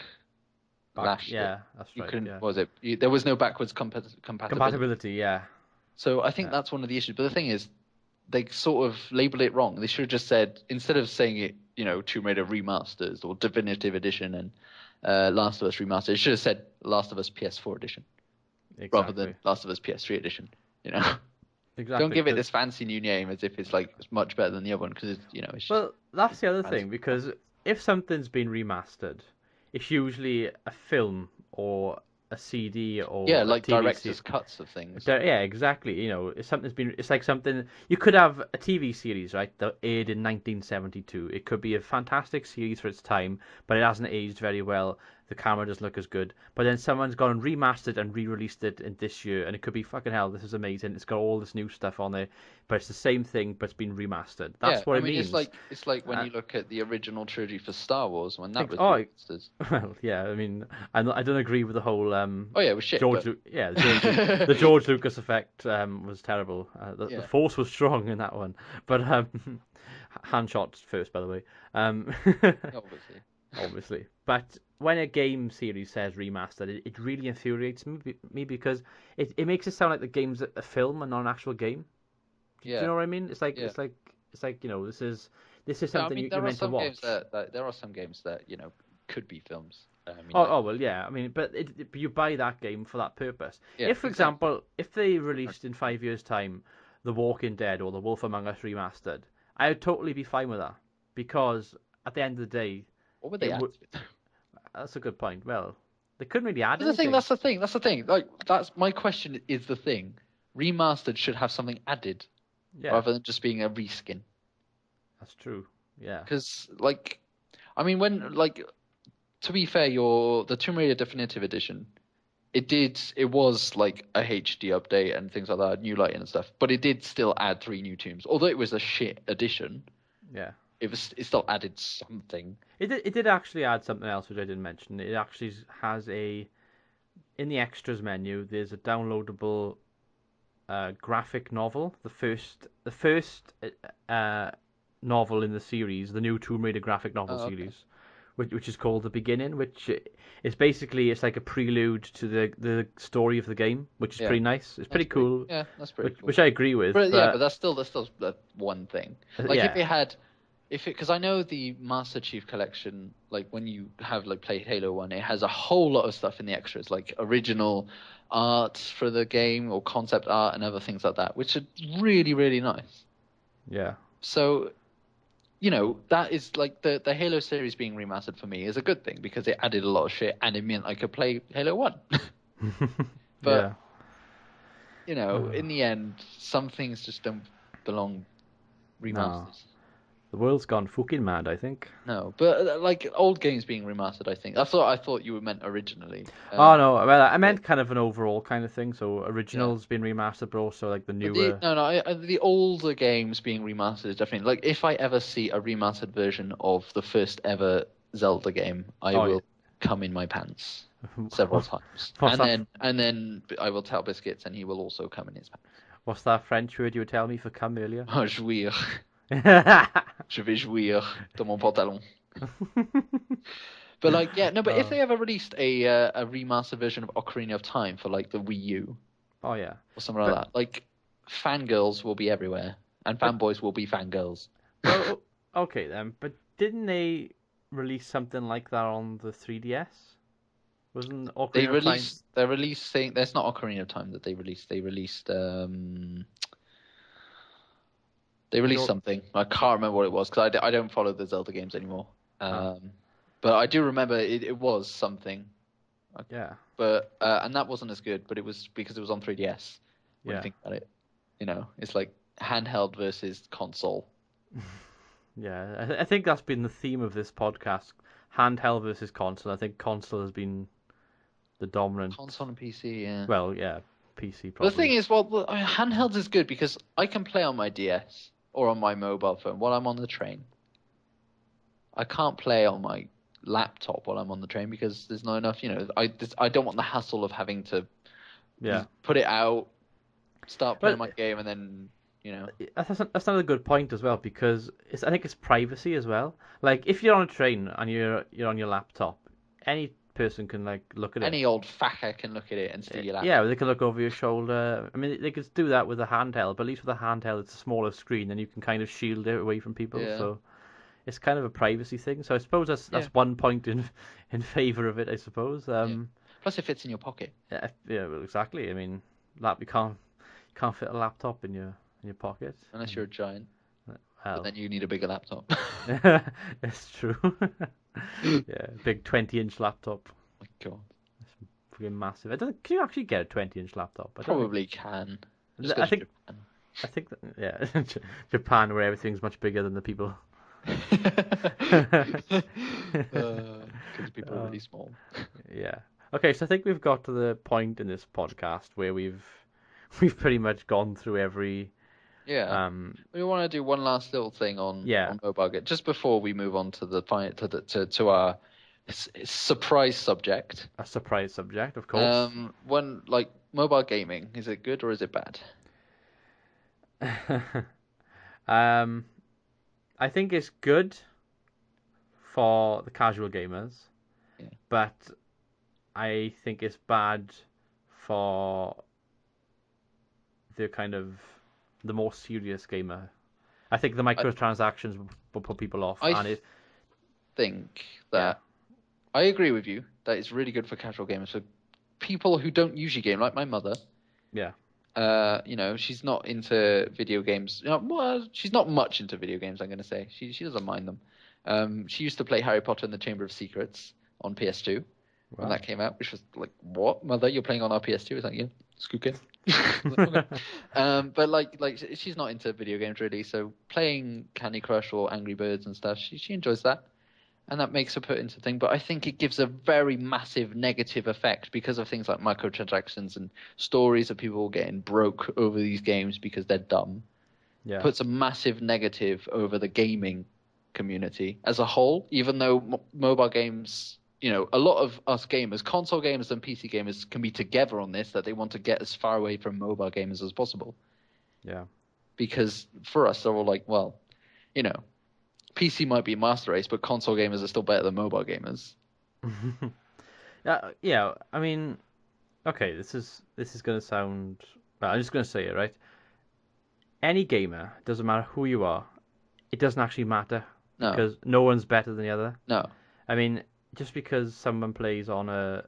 lash it. yeah, that's You right. couldn't. Yeah, What was it? There was no backwards compatibility. compatibility. Yeah, So I think yeah, that's one of the issues. But the thing is, they sort of label it wrong. They should have just said instead of saying it, Tomb Raider remasters or definitive edition and Last of Us remastered, it should have said Last of Us PS4 edition rather than exactly, Last of Us PS3 edition. You know, don't exactly. give it this fancy new name as if it's like it's much better than the other one because it's just Well, that's the other fancy. thing because if something's been remastered, it's usually a film or a CD Yeah, or a like TV series. director's cuts of things. Yeah, exactly. It's like something you could have a TV series, right, that aired in 1972. It could be a fantastic series for its time, but it hasn't aged very well. The camera doesn't look as good. But then someone's gone and remastered and re-released it in this year, and it could be fucking hell. This is amazing. It's got all this new stuff on there, but it's the same thing, but it's been remastered. Yeah, That's what I it mean means. it's like when Uh, you look at the original trilogy for Star Wars when that was oh, remastered. well, yeah. I mean, I don't agree with the whole Oh yeah, it was shit, but The George Lucas effect was terrible. The yeah, Force was strong in that one, but hand shots first, by the way. obviously. Obviously, but when a game series says remastered, it really infuriates me because it makes it sound like the game's a film and not an actual game. Do you Yeah, know what I mean? yeah. It's like this is Yeah, I something mean you're there are meant to some games watch. that there are some games that, could be films. I mean Oh, like oh well, yeah. I mean, but you buy that game for that purpose. yeah, If, for exactly. example, if they released in 5 years' time The Walking Dead or The Wolf Among Us remastered, I would totally be fine with that because at the end of the day, What would they it add would. to it? That's a good point. Well, they couldn't really add But the thing, anything. that's the thing, that's the thing. Like that's my question is the thing. Remastered should have something added Yeah, rather than just being a reskin. that's true. Yeah, Because like I mean when like to be fair, the Tomb Raider Definitive Edition, it was like a HD update and things like that, new lighting and stuff, but it did still add three new tombs. Although it was a shit edition, yeah. it still added something. It did actually add something else which I didn't mention. It actually has in the extras menu. There's a downloadable graphic novel, the first novel in the series, the new Tomb Raider graphic novel Oh, okay. series, which is called The Beginning, which is basically it's like a prelude to the story of the game, which is Yeah, pretty nice. It's pretty cool, that's pretty cool. which I agree with. But yeah, but But that's still that one thing. Like if yeah, it had, because I know the Master Chief Collection, like when you have like played Halo 1, it has a whole lot of stuff in the extras, like original art for the game or concept art and other things like that, which are really, really nice. yeah, So, that is like the Halo series being remastered for me is a good thing because it added a lot of shit and it meant I could play Halo 1. yeah. But, in the end, some things just don't belong No, remastered. the world's gone fucking mad, I think. No, but like old games being remastered, I think. I thought you meant originally. Oh no, well, I But meant kind of an overall kind of thing. So yeah. originals been remastered, but also like the But the newer. no no the older games being remastered is definitely like if I ever see a remastered version of the first ever Zelda game, I Oh yeah. will come in my pants several times, What's that? and then I will tell Biscuits, and he will also come in his What's that French word you were telling me for come earlier? pants. Jouir, je vais jouir dans mon pantalon. But like, yeah, no. But if Oh, they ever released a remastered version of Ocarina of Time for like the Wii U oh yeah. or something like But that, like fangirls will be everywhere, and but fanboys will be fangirls. well, okay then. But didn't they release something like that on the 3DS? Wasn't Ocarina of Time? They're releasing. There's not Ocarina of Time that they released. They Was released it? something. I can't remember what it was because I don't follow the Zelda games anymore. Ah, But I do remember it was something. yeah, But and that wasn't as good. But it was because it was on 3DS. When you yeah, think about it, it's like handheld versus console. yeah. I think that's been the theme of this podcast: handheld versus console. I think console has been the dominant. Console and PC, yeah. Well, yeah, PC But the probably. thing is, well, handhelds is good because I can play on my DS or on my mobile phone while I'm on the train. I can't play on my laptop while I'm on the train because there's not enough. I don't want the hassle of having to Yeah. put it out, start playing Well, my game, and then you know. that's another good point as well because I think it's privacy as well. Like if you're on a train and you're on your laptop, any person can like look at it. Any old fucker can look at it and steal your Yeah, laptop. they can look over your shoulder. I mean, they could do that with a handheld, but at least with a handheld, it's a smaller screen, and you can kind of shield it away from people. Yeah, So it's kind of a privacy thing. So I suppose yeah, that's one point in favor of it. I suppose. yeah. Plus, it fits in your pocket Yeah, yeah, well, exactly. I mean, you can't fit a laptop in your pocket. unless you're a giant, but Well, then you need a bigger laptop. it's true. Yeah, big 20-inch laptop. My God, Freaking massive. I don't. Can you actually get a 20-inch laptop? I don't think. probably can. Just go I to think. Japan. I think that, yeah, Japan where everything's much bigger than the people. Because people are Uh, really small. yeah. Okay, so I think we've got to the point in this podcast where we've pretty much gone through every Yeah. um We want to do one last little thing yeah, on mobile game just before we move on to to our surprise subject. a surprise subject, of course. When like mobile gaming, is it good or is it bad? um I think it's good for the casual gamers, Yeah. but I think it's bad for the kind of the more serious gamer. I think the I microtransactions will put people off, I and it think yeah, that I agree with you that it's really good for casual gamers for people who don't usually game, like my mother. yeah, She's not into video games. Well, she's not much into video games, I'm going to say. She doesn't mind them. She used to play Harry Potter and the Chamber of Secrets on PS2 when wow. that came out, which was like, what, mother? You're playing on our PS2? It's like, yeah, it's good game. Okay. But she's not into video games really, so playing Candy Crush or Angry Birds and stuff, she enjoys that. And that makes her put into thing, but I think it gives a very massive negative effect because of things like microtransactions and stories of people getting broke over these games because they're dumb. Yeah, Puts a massive negative over the gaming community as a whole, even though mobile games, a lot of us gamers, console gamers and PC gamers can be together on this, that they want to get as far away from mobile gamers as possible. yeah, Because for us, they're all like, well, you know, PC might be master race, but console gamers are still better than mobile gamers. Yeah. I mean, okay. This is gonna sound. Well, I'm just gonna say it, right? Any gamer, doesn't matter who you are, it doesn't actually matter No, because no one's better than the other. no. I mean, just because someone plays on a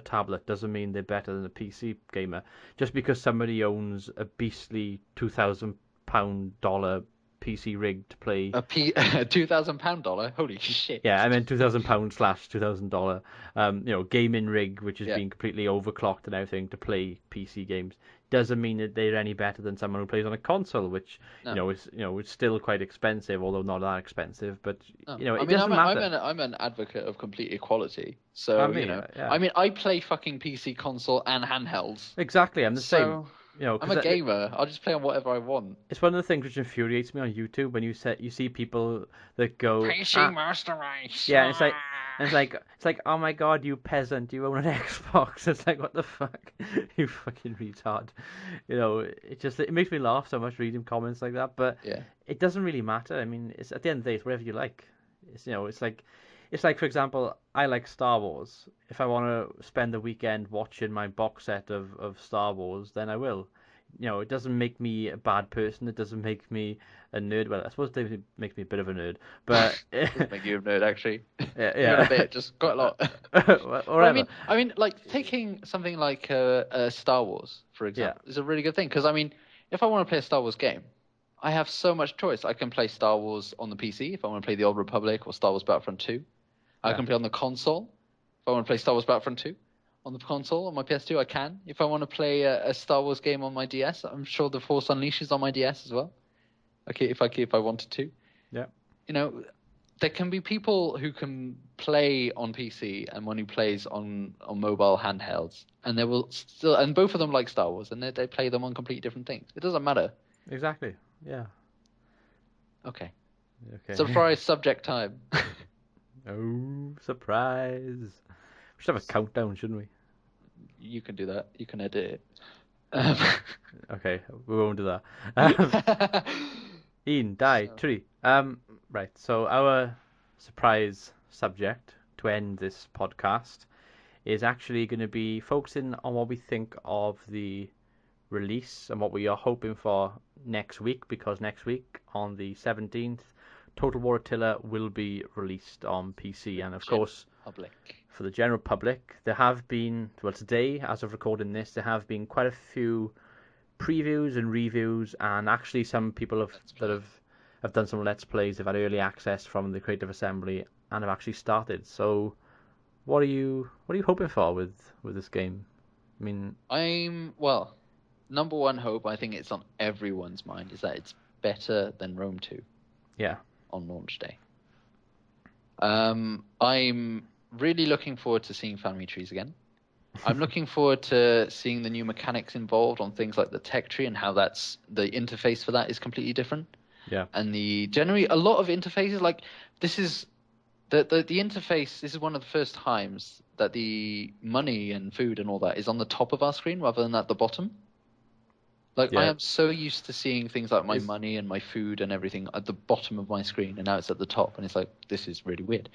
tablet doesn't mean they're better than a PC gamer. Just because somebody owns a beastly £2,000 dollar PC rig to play. A £2,000 dollar? Holy shit. Yeah, I meant £2,000 slash $2,000. Gaming rig which has Yeah. been completely overclocked and everything to play PC games doesn't mean that they're any better than someone who plays on a console, which No. is still quite expensive, although not that expensive. But No. I it mean, doesn't matter. I'm an advocate of complete equality. I So, mean, I yeah, mean, I play fucking PC, console, and handhelds. exactly. I'm the same. So, I'm Because a gamer. I'll just play on whatever I want. it's one of the things which infuriates me on YouTube when you see people that go PC Master Race. yeah, and it's like oh my god, you peasant, you own an Xbox. It's like what the fuck, you fucking retard. It makes me laugh so much reading comments like that, but Yeah. it doesn't really matter. I mean, it's at the end of the day, it's whatever you like. It's like for example, I like Star Wars. If I want to spend the weekend watching my box set of Star Wars, then I will. It doesn't make me a bad person. It doesn't make me a nerd. Well, I suppose it makes me a bit of a nerd, but Doesn't make you a nerd, actually. Even a yeah, bit, just quite a lot. But whatever. like taking something like Star Wars, for Yeah, example, is a really good thing. Because I mean, if I want to play a Star Wars game, I have so much choice. I can play Star Wars on the PC if I want to play the Old Republic or Star Wars Battlefront 2. I yeah, can play on the console if I want to play Star Wars Battlefront 2. On the console, on my PS2, I can. If I want to play a Star Wars game on my DS, I'm sure The Force Unleashes on my DS as well. Okay, if I wanted to. yeah. You know, there can be people who can play on PC and one who plays on mobile handhelds, and they will still, and both of them like Star Wars, and they play them on completely different things. It doesn't matter. Exactly. Yeah. Okay. Okay. Surprise subject time. Oh, surprise! We should have a countdown, shouldn't we? You can do that. You can edit it. Okay, we won't do that. Ian, die, So, tree. Right. So our surprise subject to end this podcast is actually going to be focusing on what we think of the release and what we are hoping for next week, because next week on the 17th, Total War Attila will be released on PC, and of general course, public. for the general public, there have been, well, today, as of recording this, there have been quite a few previews and reviews, and actually some people Let's that play. have done some let's plays. They've had early access from the Creative Assembly and have actually started. So, what are you hoping for with this game? I mean, Well, number one hope, I think it's on everyone's mind, is that it's better than Rome 2 yeah, on launch day. I'm really looking forward to seeing family trees again. I'm looking forward to seeing the new mechanics involved on things like the tech tree and how that's the interface for that is completely different. yeah, And generally a lot of interfaces, like this is the interface. This is one of the first times that the money and food and all that is on the top of our screen rather than at the bottom. Like I yeah. am so used to seeing things like my Is money and my food and everything at the bottom of my screen, and now it's at the top, and it's like this is really weird.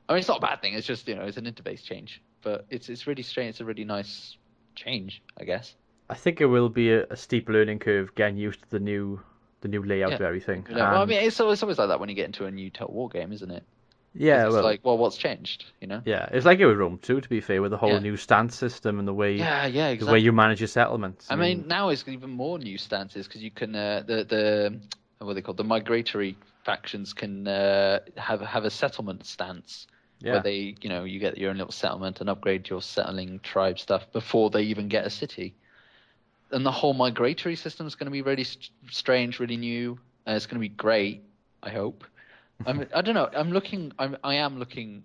I mean, it's not a bad thing. It's just it's an interface change, but it's really strange. It's a really nice change, I guess. I think it will be a steep learning curve getting used to the new layout Yeah. of everything. Well, I And mean, it's always like that when you get into a new Total War game, isn't it? Because yeah, it's well, like, well, what's changed? yeah, it's like it with Rome 2, to be fair, with the whole Yeah. new stance system and Yeah, the way you exactly. manage your settlements. I I mean, mean, now it's even more new stances because you can the what are they called? The migratory factions can have a settlement stance where yeah, they you get your own little settlement and upgrade your settling tribe stuff before they even get a city. And the whole migratory system is going to be really strange, really new. It's going to be great. I hope. I don't know. I am looking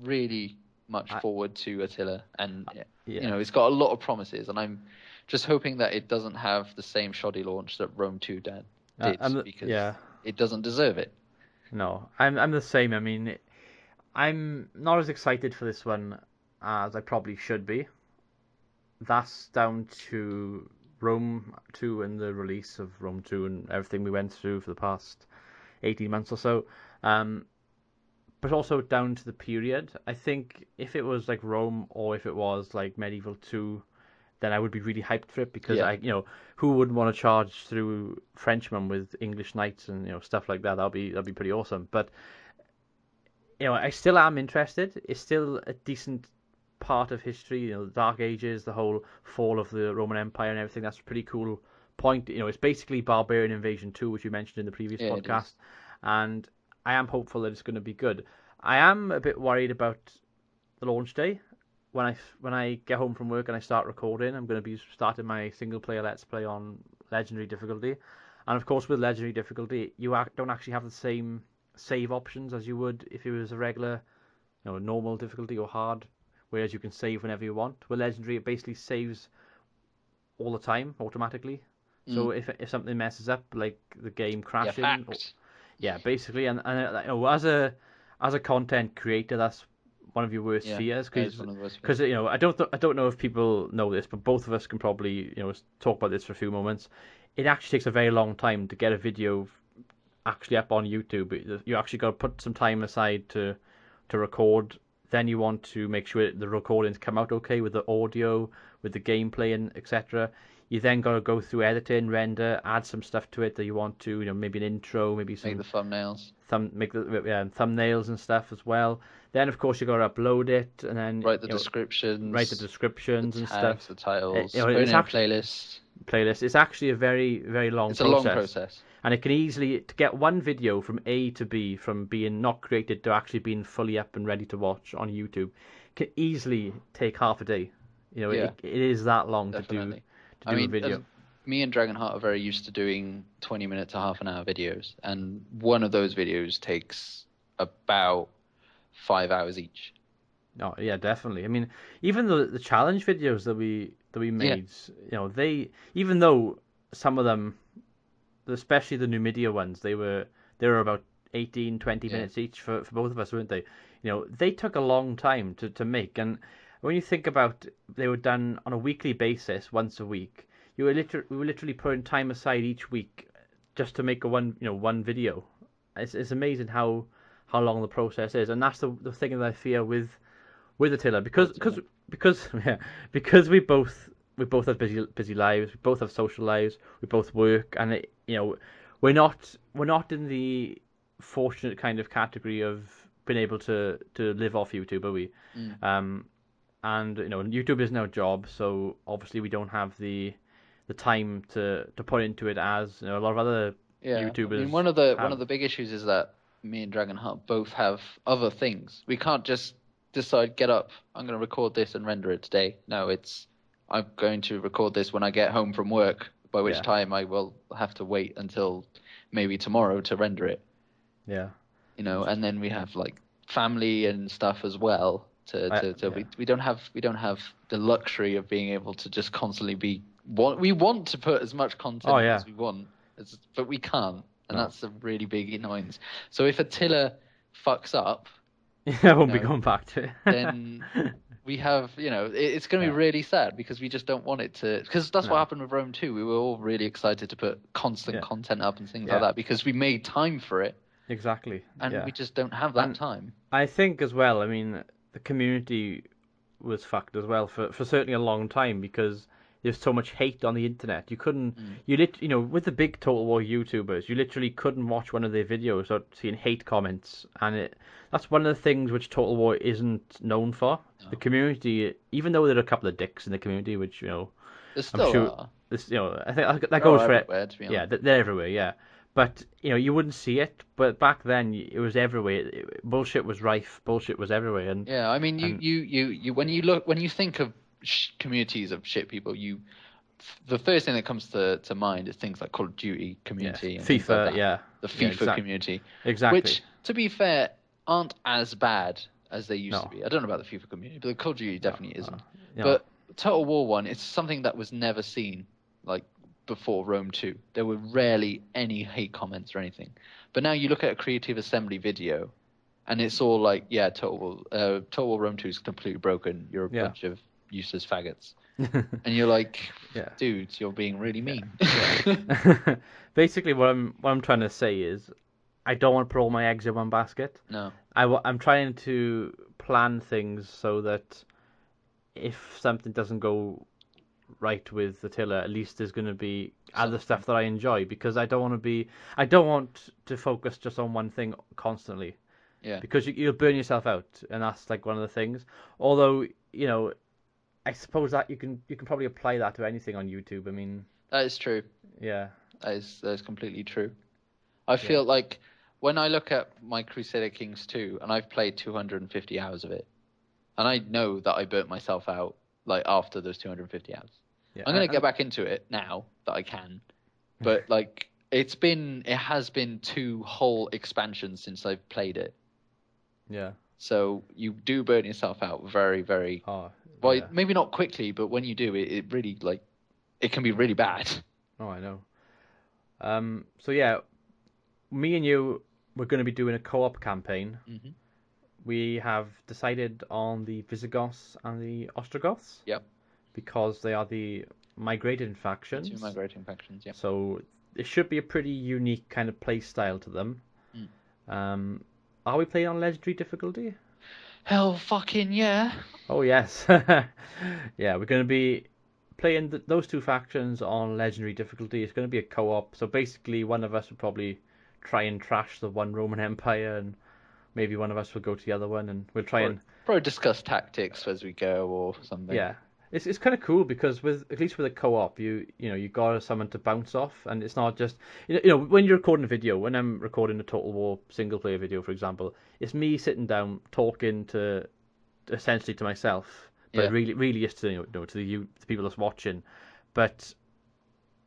really much I, forward to Attila, and yeah. it's got a lot of promises, and I'm just hoping that it doesn't have the same shoddy launch that Rome 2 did because Yeah, it doesn't deserve it. no, I'm the same. I mean, I'm not as excited for this one as I probably should be. That's down to Rome 2 and the release of Rome 2 and everything we went through for the past 18 months or so. Um, but also down to the period. I think if it was like Rome or if it was like Medieval 2, then I would be really hyped for it because Yeah. who wouldn't want to charge through Frenchmen with English knights and stuff like that? That'd be pretty awesome. But I still am interested. It's still a decent part of history. The Dark Ages, the whole fall of the Roman Empire and everything. That's a pretty cool point. It's basically Barbarian Invasion 2, which you mentioned in the previous Yeah, it is. podcast, and I am hopeful that it's going to be good. I am a bit worried about the launch day. When I get home from work and I start recording, I'm going to be starting my single player Let's Play on Legendary difficulty, and of course with Legendary difficulty, you don't actually have the same save options as you would if it was a regular, normal difficulty or hard. Whereas you can save whenever you want. With Legendary, it basically saves all the time automatically. Mm. So if something messes up, like the game Yeah, crashing, fact. yeah, basically, and as a content creator, that's one of your worst Yeah, fears that is because one of the worst because fears. I don't know if people know this, but both of us can probably talk about this for a few moments. It actually takes a very long time to get a video actually up on YouTube. You actually got to put some time aside to record. Then you want to make sure the recordings come out okay with the audio, with the gameplay, and etc. You then got to go through editing, render, add some stuff to it that you want to, maybe an intro, maybe Make some the thumbnails, make the thumbnails and stuff as well. Then of course you got to upload it, and then write the write the descriptions, the descriptions and tags, stuff. the titles, put it It's in a actually playlist. playlist. It's actually a very very long It's a long process, process. and it can easily to get one video from A to B, from being not created to actually being fully up and ready to watch on YouTube, can easily take half a day. Yeah, It is that long to do definitely. to I do a mean, video. me and Dragonheart are very used to doing 20 minute to half an hour videos, and one of those videos takes about 5 hours each. Oh yeah, definitely. I mean, even the challenge videos that we Yeah, made, they even though some of them, especially the Numidia ones, they were about 18, 20 yeah. minutes each for both of us, weren't they? They took a long time to make, and when you think about they were done on a weekly basis, once a week, we were literally putting time aside each week just to make one video. It's amazing how long the process is, and that's the thing that I fear with Attila With because because Attila. because yeah, because we both have busy lives, we both have social lives, we both work, and we're not in the fortunate kind of category of being able to live off YouTube, are we? Mm. Um, and YouTube isn't our job, so obviously we don't have the time to put into it as a lot of other Yeah, I mean, YouTubers one of have. the big issues is that me and Dragonheart both have other things. We can't just decide, get up, I'm going to record this and render it today. No, I'm going to record this when I get home from work, by which Yeah, time I will have to wait until maybe tomorrow to render it, yeah, and then we have like family and stuff as well. yeah. We don't have the luxury of being able to just constantly we want to put as much Oh content out yeah, as we want, but we can't, and no. that's a really big annoyance. So if Attila fucks up, I you won't be know, going back to it. then we have, it's going to be Yeah. really sad because we just don't want it to. Because that's what No. happened with Rome 2. We were all really excited to put constant Yeah. content up and things like Yeah. that because we made time for it, Exactly. and Yeah. we just don't have that And time. I think as well, I mean, the community was fucked as well for certainly a long time because there's so much hate on the internet. Mm. With the big Total War YouTubers, you literally couldn't watch one of their videos without seeing hate comments, and that's one of the things which Total War isn't known for. The No. community, even though there are a couple of dicks in the community, which There I'm still sure are. I think that They're all goes for everywhere, to be yeah, honest. they're everywhere, yeah. But you wouldn't see it. But back then, it was everywhere. Bullshit was rife. Bullshit was everywhere, Yeah, I mean, and when you think of communities of shit people, the first thing that comes to mind is things like Call of Duty yeah, community and things like FIFA, that. yeah, The yeah, FIFA community, exactly. which, to be fair, aren't as bad as they used to No, be. I don't know about the FIFA community, but the Call of Duty no, definitely isn't. no, But Total War 1, it's something that was never seen, like, before Rome 2. There were rarely any hate comments or anything. But now you look at a Creative Assembly video, and it's all like, yeah, Total War Rome 2 is completely broken. You're a yeah, bunch of useless faggots. And you're like, yeah, dude, you're being really yeah, mean. yeah. Basically, what I'm trying to say is, I don't want to put all my eggs in one basket. No. I'm trying to plan things so that if something doesn't go right with the tiller, at least there's going to be other Something. stuff that I enjoy because I don't want to focus just on one thing constantly Yeah. because you'll burn yourself out, and that's like one of the things. Although, I suppose that you can probably apply that to anything on YouTube. I mean, That is true. yeah, That is completely true. I yeah, feel like when I look at my Crusader Kings 2, and I've played 250 hours of it, and I know that I burnt myself out like after those 250 hours. yeah, I'm gonna get back into it now that I can, but like it has been two whole expansions since I've played it. yeah. So you do burn yourself out very, very Oh, well. yeah. Maybe not quickly, but when you do, it really like it can be really bad. Oh, I know. So yeah, me and you, we're going to be doing a co-op campaign. Hmm. We have decided on the Visigoths and the Ostrogoths Yep. because they are the migrated The two factions. migrating factions. Yep. So it should be a pretty unique kind of play style to them. Mm. Um, are we playing on legendary difficulty? Hell fucking yeah. Oh yes, yeah. We're going to be playing those two factions on legendary difficulty. It's going to be a co-op. So basically, one of us will probably try and trash the one Roman Empire, and maybe one of us will go to the other one, and we'll try Or and probably discuss tactics as we go or something. yeah. It's kind of cool because with at least with a co-op, you got someone to bounce off, and it's not just when you're recording a video. When I'm recording a Total War single player video, for example, it's me sitting down talking to essentially to myself, but it Yeah. really is to the people that's watching. But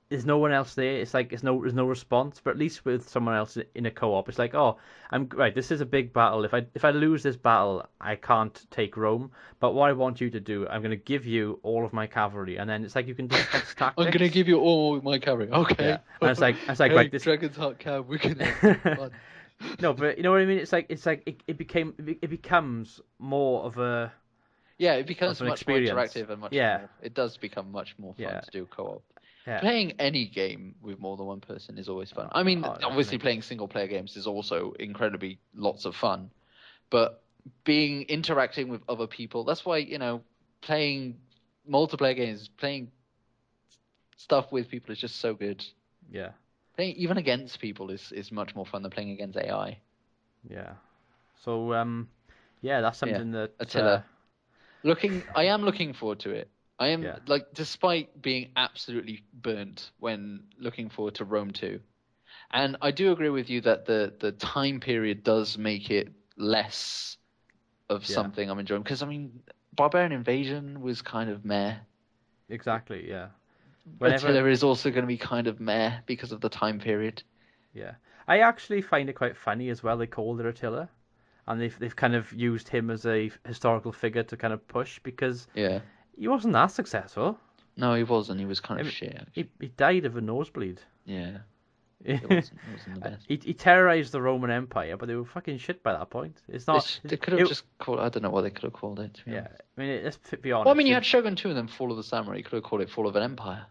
there's no one else there. It's like there's no response. But at least with someone else in a co-op, it's like, oh, I'm right. This is a big battle. If I lose this battle, I can't take Rome. But what I want you to do, I'm going to give you all of my cavalry, and then it's like you can discuss I'm gonna tactics. give you all my carry. Yeah, Okay. and it's like Hey, right this. Dragon's Heart Cab, we can have some fun. No, but you know what I mean. It's like it becomes more Yeah, it of becomes an much more experience. interactive and much Yeah, more. It does become much more fun yeah, to do co-op. yeah. Playing any game with more than one person is always fun. Oh, I mean, oh, obviously definitely. playing single player games is also incredibly lots of fun, but being interacting with other people, that's why, playing multiplayer games, playing stuff with people is just so good. Yeah, Playing even against people is much more fun than playing against AI. yeah. So yeah, that's Yeah, something that Attila. I am looking forward to it. I am yeah, like, despite being absolutely burnt when looking forward to Rome 2. And I do agree with you that the time period does make it less of yeah, something I'm enjoying. Because I mean, Barbarian Invasion was kind of meh. exactly. Yeah. Whenever, Attila is also going to be kind of meh because of the time period. yeah, I actually find it quite funny as well. They called it Attila, and they've kind of used him as a historical figure to kind of push because Yeah. he wasn't that successful. No, he wasn't. He was kind I of mean, shit, actually. he died of a nosebleed. Yeah. It he, wasn't. It wasn't the best. he terrorized the Roman Empire, but they were fucking shit by that point. It's not. They could have just called. I don't know what they could have called it. To be Yeah. honest. I mean, let's be Well, I mean, honest. you had Shogun 2 and then Fall of the Samurai. You could have called it Fall of an Empire.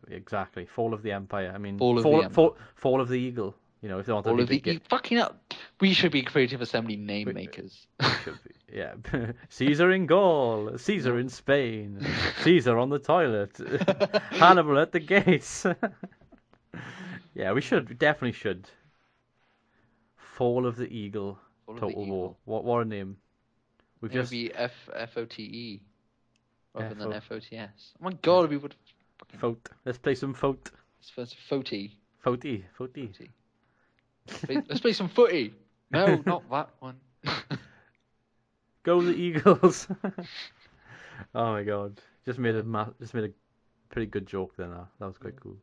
Exactly. Fall of the Empire. I mean, Fall of the Empire. Fall of the Eagle. If they want to Fall be of the. big, Fucking up. We should be Creative Assembly name we, makers. we should be. Yeah. Caesar in Gaul. Caesar No. in Spain. Caesar on the toilet. Hannibal at the gates. Yeah, we should. We definitely should. Fall of the Eagle. Fall of the Total War. Eagle. What a name. We've It would just. be FOTE rather than FO, FOTS. Oh my yeah. god, we would fucking. Fote. Let's play some Fote. It's first FOTE. Footy. Footy. Footy. Let's play some footy. No, not that one. Go the Eagles. Oh my god. Just made a pretty good joke then. That was quite cool.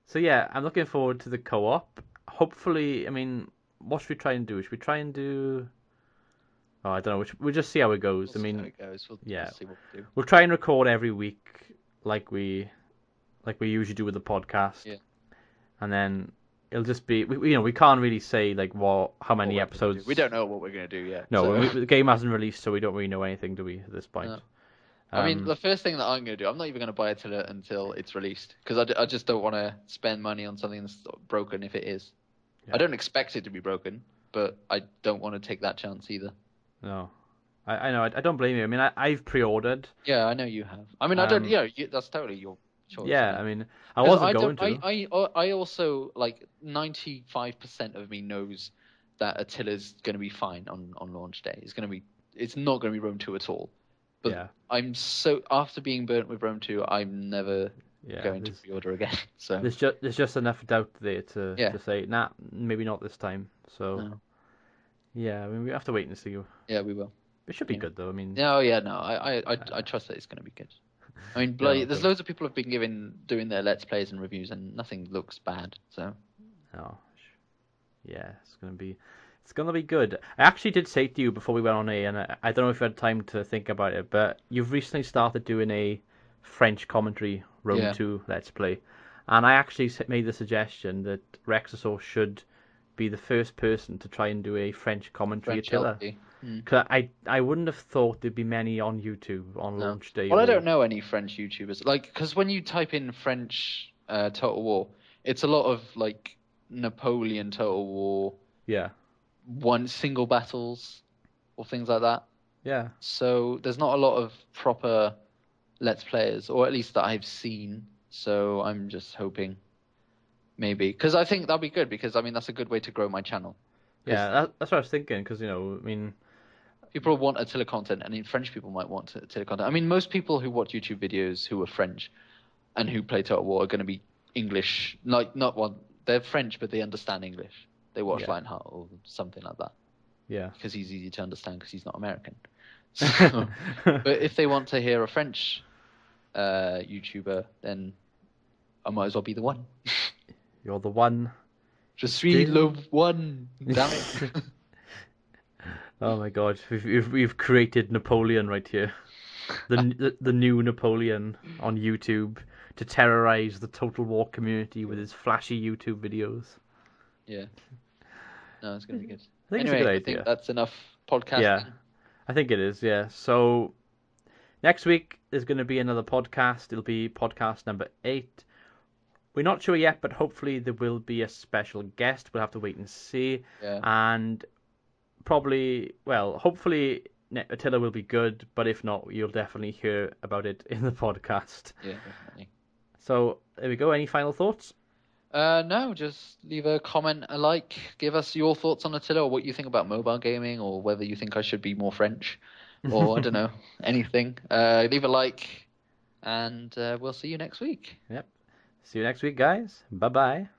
So yeah, I'm looking forward to the co-op. Hopefully, I mean, what should we try and do? Should we try and do? Oh, I don't know. We'll just see how it goes. I We'll see how mean, it goes. We'll yeah, see what we do. we'll try and record every week, like we usually do with the podcast, Yeah. and then it'll just be we can't really say like how What many we're gonna do. episodes. We don't know what we're gonna do yet. No, So. the game hasn't released, so we don't really know anything, do we, at this point? No. I mean, Um, the first thing that I'm going to do, I'm not even going to buy it until it's released because I just don't want to spend money on something that's broken if it is. I Yeah. don't expect it to be broken, but I don't want to take that chance either. No. I know. I don't blame you. I mean, I've pre-ordered. Yeah, I know you have. I mean, I don't. Um. Yeah, that's totally your choice. Yeah. Yeah. I mean, I Because wasn't I don't, going to. I also like 95% of me knows that Attila's going to be fine on launch day. It's not going to be Rome 2 at all. But Yeah. after being burnt with Rome 2, I'm never Yeah. going to pre-order again. So There's just enough doubt there to yeah, to say, nah, maybe not this time. So no, yeah. I mean, we have to wait and see. yeah, we will. It should be Yeah. good though. I mean, No, yeah, no, I trust that it's going to be good. I mean, no, like, there's loads of people have been doing their let's plays and reviews, and nothing looks bad. So no. Yeah, it's gonna be good. I actually did say to you before we went on and I don't know if you had time to think about it, but you've recently started doing a French commentary Rome yeah, 2 Let's Play, and I actually made the suggestion that Rexasaur should be the first person to try and do a French commentary French Attila. LP. Cause I wouldn't have thought there'd be many on YouTube on No. launch day Well, I don't or know any French YouTubers. Like, because when you type in French Total War, it's a lot of like Napoleon Total War, yeah, one single battles or things like that. yeah, So there's not a lot of proper Let's Players, or at least that I've seen. So I'm just hoping maybe, because I think that'll be good. Because I mean, that's a good way to grow my channel. Because yeah. That's what I was thinking. Because I mean, people want Attila content, and in French people might want Attila content. I mean, most people who watch YouTube videos who are French and who play Total War are going to be English, like not one. They're French, but they understand English. They watch yeah, Lionheart or something like that yeah. because he's easy to understand because he's not American. So, but if they want to hear a French YouTuber, then I might as well be the one. You're the one. Je suis Still. le one. Damn it. Oh my God, we've created Napoleon right here. The new Napoleon on YouTube to terrorize the Total War community with his flashy YouTube videos. Yeah. No, it's gonna be good. I think it's a good Anyway, I think idea. that's enough Yeah, podcasting. I think it is. Yeah. So next week there's going to be another podcast. It'll be podcast number 8. We're not sure yet, but hopefully there will be a special guest. We'll have to wait and see. Yeah. And probably, well, hopefully Attila will be good, but if not, you'll definitely hear about it in the podcast. Yeah, definitely. So there we go. Any final thoughts? No, just leave a comment, a like, give us your thoughts on Attila, or what you think about mobile gaming, or whether you think I should be more French, or I don't know, anything. Leave a like, and we'll see you next week. Yep. See you next week, guys. Bye bye.